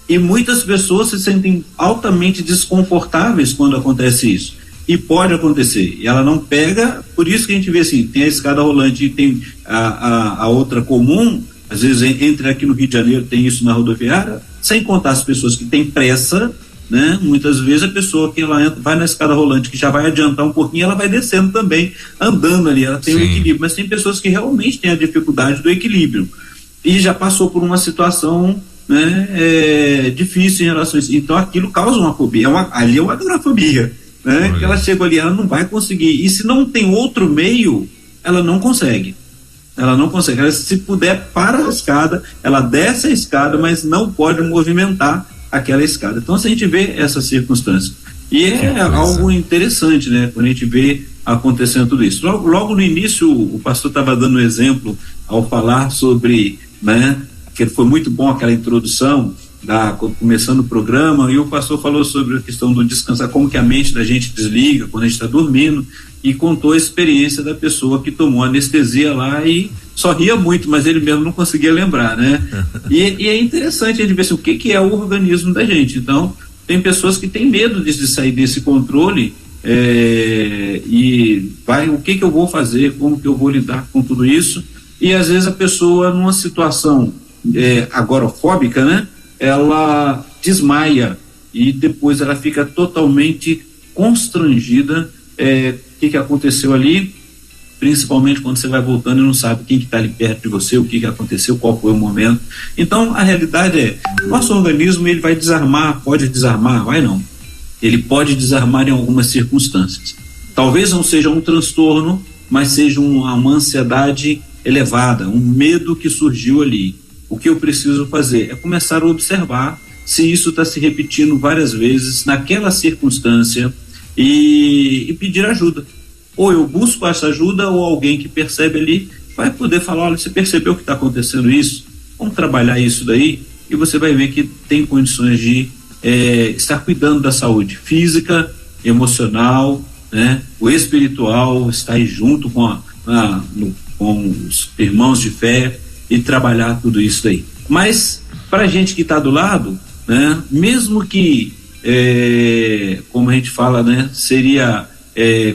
E muitas pessoas se sentem altamente desconfortáveis quando acontece isso. E pode acontecer. E ela não pega, por isso que a gente vê assim, tem a escada rolante e tem a outra comum. Às vezes entre aqui no Rio de Janeiro tem isso na rodoviária, sem contar as pessoas que têm pressa, né? Muitas vezes a pessoa que ela vai na escada rolante, que já vai adiantar um pouquinho, ela vai descendo também, andando ali, ela tem o equilíbrio. Mas tem pessoas que realmente têm a dificuldade do equilíbrio e já passou por uma situação, né, difícil em relação a isso. Então aquilo causa uma fobia, ali é uma agorafobia, né? Que ela chega ali, ela não vai conseguir, e se não tem outro meio, ela não consegue. Ela, se puder, para a escada, ela desce a escada, mas não pode movimentar aquela escada. Então se a gente vê essa circunstância, e é algo interessante, né, quando a gente vê acontecendo tudo isso. Logo no início o pastor estava dando um exemplo ao falar sobre, né, que foi muito bom aquela introdução, começando o programa, e o pastor falou sobre a questão do descansar, como que a mente da gente desliga quando a gente está dormindo, e contou a experiência da pessoa que tomou anestesia lá e só ria muito, mas ele mesmo não conseguia lembrar, né? E é interessante a gente ver assim, o que é o organismo da gente. Então, tem pessoas que têm medo de sair desse controle, e o que eu vou fazer, como que eu vou lidar com tudo isso, e às vezes a pessoa numa situação agorafóbica, né? Ela desmaia e depois ela fica totalmente constrangida. O que aconteceu ali, principalmente quando você vai voltando e não sabe quem que está ali perto de você, o que aconteceu, qual foi o momento. Então a realidade nosso organismo, ele vai desarmar, pode desarmar, vai não, ele pode desarmar em algumas circunstâncias. Talvez não seja um transtorno, mas seja uma ansiedade elevada, um medo que surgiu ali. O que eu preciso fazer é começar a observar se isso está se repetindo várias vezes naquela circunstância e pedir ajuda. Ou eu busco essa ajuda, ou alguém que percebe ali vai poder falar: olha, você percebeu que está acontecendo isso? Vamos trabalhar isso daí, e você vai ver que tem condições de estar cuidando da saúde física, emocional, né? O espiritual, estar aí junto com os irmãos de fé e trabalhar tudo isso daí. Mas para a gente que está do lado, né, mesmo que como a gente fala, né, seria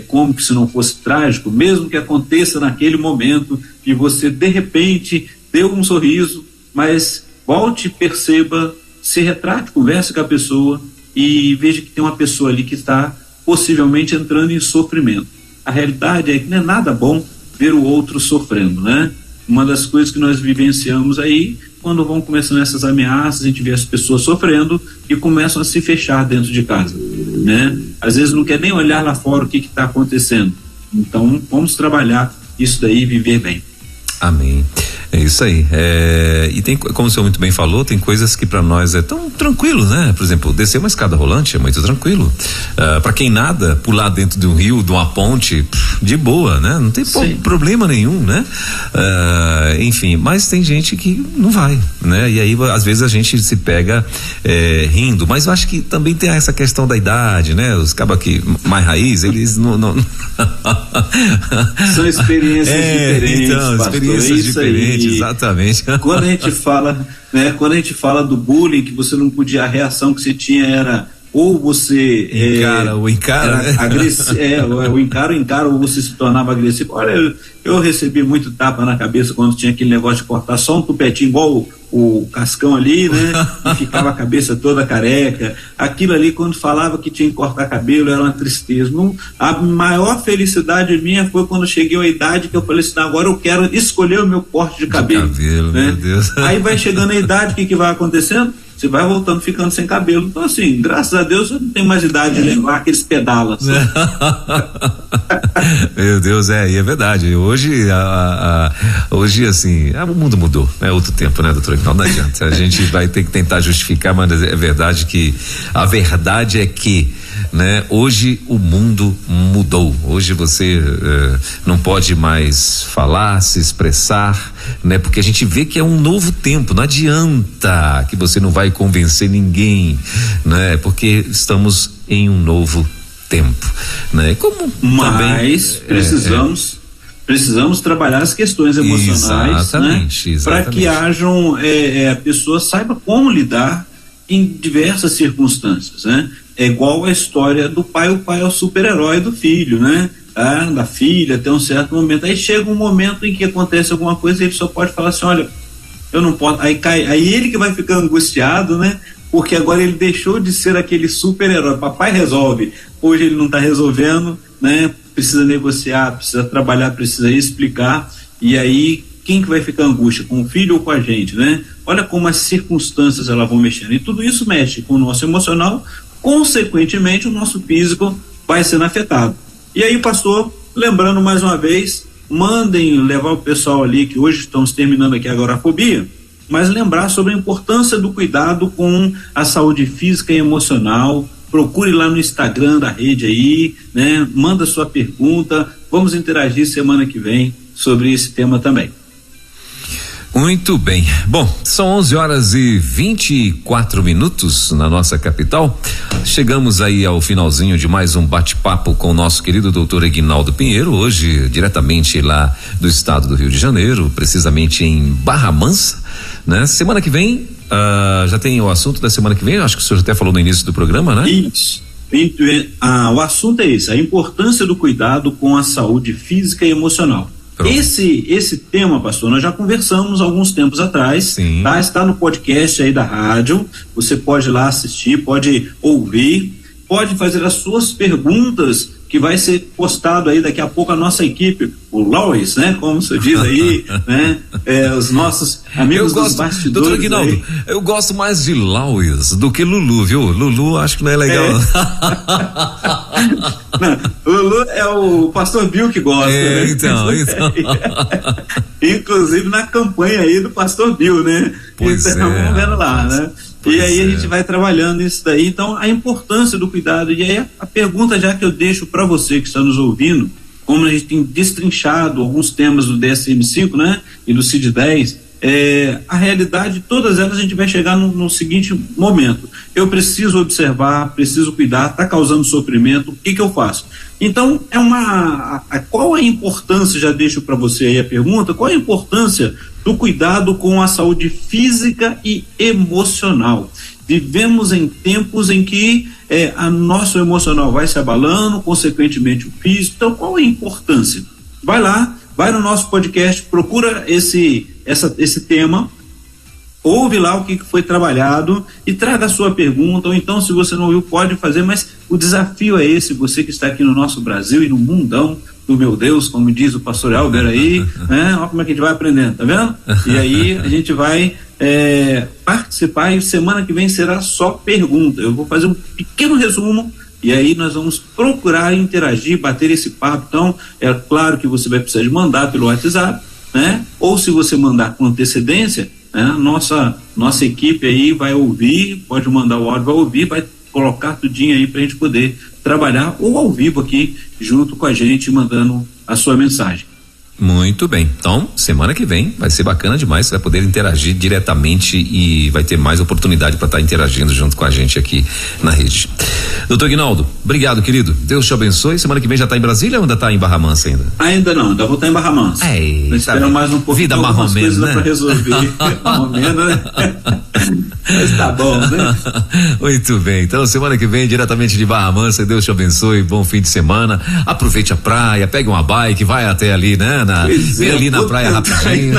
como que se não fosse trágico, mesmo que aconteça naquele momento e você de repente deu um sorriso, mas volte, perceba, se retrate, converse com a pessoa e veja que tem uma pessoa ali que está possivelmente entrando em sofrimento. A realidade é que não é nada bom ver o outro sofrendo, né? Uma das coisas que nós vivenciamos aí, quando vão começando essas ameaças, a gente vê as pessoas sofrendo e começam a se fechar dentro de casa, né? Às vezes não quer nem olhar lá fora o que está acontecendo. Então vamos trabalhar isso daí e viver bem. Amém. É isso aí. E tem, como o senhor muito bem falou, tem coisas que para nós é tão tranquilo, né? Por exemplo, descer uma escada rolante é muito tranquilo. Para quem nada, pular dentro de um rio, de uma ponte, de boa, né? Não tem problema nenhum, né? Enfim, mas tem gente que não vai, né? E aí às vezes a gente se pega rindo, mas eu acho que também tem essa questão da idade, né? Os cabas que mais raiz, eles não... São experiências diferentes, então, experiências diferentes, exatamente. Quando a gente fala, né? Quando a gente fala do bullying, que você não podia, a reação que você tinha era ou você encara ou você se tornava agressivo. Olha, eu recebi muito tapa na cabeça quando tinha aquele negócio de cortar só um tupetinho igual o Cascão ali, né? E ficava a cabeça toda careca. Aquilo ali, quando falava que tinha que cortar cabelo, era uma tristeza. A maior felicidade minha foi quando cheguei à idade que eu falei assim, agora eu quero escolher o meu corte de cabelo, né? Meu Deus. Aí vai chegando a idade, o que vai acontecendo? Você vai voltando, ficando sem cabelo. Então, assim, graças a Deus eu não tenho mais idade de levar aqueles pedalas. Meu Deus, e é verdade. Hoje, assim, o mundo mudou. É outro tempo, né, doutor? Não adianta. A gente vai ter que tentar justificar, mas é verdade que a verdade é que, né, hoje o mundo mudou. Hoje você não pode mais falar, se expressar, né? Porque a gente vê que é um novo tempo. Não adianta que você não vai convencer ninguém, né? Porque estamos em um novo tempo, né? Mas precisamos trabalhar as questões emocionais, né? Para que hajam, a pessoa saiba como lidar em diversas circunstâncias, né? É igual a história do pai. O pai é o super-herói do filho, né? Da filha, até um certo momento. Aí chega um momento em que acontece alguma coisa e ele só pode falar assim, olha, eu não posso. Aí ele que vai ficar angustiado, né? Porque agora ele deixou de ser aquele super-herói. Papai resolve. Hoje ele não está resolvendo, né? Precisa negociar, precisa trabalhar, precisa explicar. E aí, quem que vai ficar angústia? Com o filho ou com a gente, né? Olha como as circunstâncias elas vão mexendo. E tudo isso mexe com o nosso emocional, consequentemente o nosso físico vai sendo afetado. E aí, pastor, lembrando mais uma vez, mandem levar o pessoal ali, que hoje estamos terminando aqui a agorafobia, mas lembrar sobre a importância do cuidado com a saúde física e emocional. Procure lá no Instagram da rede aí, né? Manda sua pergunta, vamos interagir semana que vem sobre esse tema também. Muito bem. Bom, são 11h24 na nossa capital. Chegamos aí ao finalzinho de mais um bate-papo com o nosso querido doutor Eguinaldo Pinheiro, hoje diretamente lá do estado do Rio de Janeiro, precisamente em Barra Mansa, né? Semana que vem, já tem o assunto da semana que vem, acho que o senhor até falou no início do programa, né? Isso. O assunto é esse, a importância do cuidado com a saúde física e emocional. Esse tema, pastor, nós já conversamos alguns tempos atrás, tá? Está no podcast aí da rádio, você pode ir lá assistir, pode ouvir, pode fazer as suas perguntas, que vai ser postado aí daqui a pouco a nossa equipe, o Lois, né? Como você diz aí, né? Os nossos amigos dos bastidores. Doutor Eguinaldo, eu gosto mais de Lois do que Lulu, viu? Lulu acho que não é legal. Não, Lulu é o pastor Bill que gosta, né? Então. Inclusive na campanha aí do pastor Bill, né? Pois vamos vendo lá, né? E aí a gente vai trabalhando isso daí. Então, a importância do cuidado. E aí a pergunta já que eu deixo para você que está nos ouvindo, como a gente tem destrinchado alguns temas do DSM-5, né? E do CID-10, a realidade, todas elas a gente vai chegar no seguinte momento: eu preciso observar, preciso cuidar, está causando sofrimento, o que eu faço? Então, qual a importância, já deixo para você aí a pergunta, qual a importância do cuidado com a saúde física e emocional? Vivemos em tempos em que nosso emocional vai se abalando, consequentemente o físico. Então, qual a importância? Vai lá, vai no nosso podcast, procura esse tema, ouve lá o que foi trabalhado e traga a sua pergunta, ou então, se você não ouviu, pode fazer, mas o desafio é esse, você que está aqui no nosso Brasil e no mundão do meu Deus, como diz o pastor Elber aí, né? Olha como é que a gente vai aprendendo, tá vendo? E aí a gente vai participar, e semana que vem será só pergunta. Eu vou fazer um pequeno resumo e aí nós vamos procurar interagir, bater esse papo. Então, é claro que você vai precisar de mandar pelo WhatsApp, né? Ou se você mandar com antecedência, né? Nossa equipe aí vai ouvir, pode mandar o áudio, vai ouvir, vai colocar tudinho aí pra gente poder trabalhar ou ao vivo aqui junto com a gente, mandando a sua mensagem. Muito bem, então semana que vem vai ser bacana demais, você vai poder interagir diretamente e vai ter mais oportunidade para estar interagindo junto com a gente aqui na rede. Doutor Aguinaldo, obrigado, querido, Deus te abençoe. Semana que vem já está em Brasília ou ainda está em Barra Mansa ainda? Ainda não, ainda vou estar em Barra Mansa. Esperando mais um pouco. Vida marromeno, né? Para resolver. Marromeno, né? Mas tá bom, né? Muito bem, então semana que vem diretamente de Barra Mansa, Deus te abençoe, bom fim de semana, aproveite a praia, pegue uma bike, vai até ali, né? Vem ali na praia rapidinho.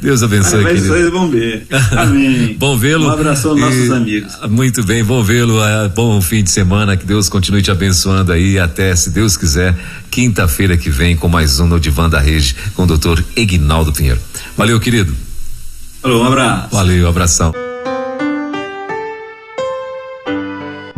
Deus abençoe, querido. Vocês vão ver. Amém. Bom vê-lo. Um abraço aos nossos amigos. Muito bem, bom vê-lo. Bom fim de semana, que Deus continue te abençoando aí até, se Deus quiser, quinta-feira que vem com mais um no Divã da Rede com o doutor Aguinaldo Pinheiro. Valeu, querido. Falou, um abraço. Valeu, abração.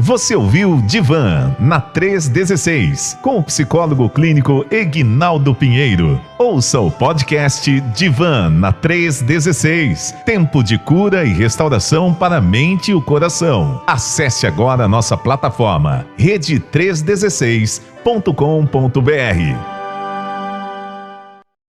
Você ouviu Divã na 316 com o psicólogo clínico Aguinaldo Pinheiro. Ouça o podcast Divã na 316. Tempo de cura e restauração para a mente e o coração. Acesse agora a nossa plataforma rede316.com.br.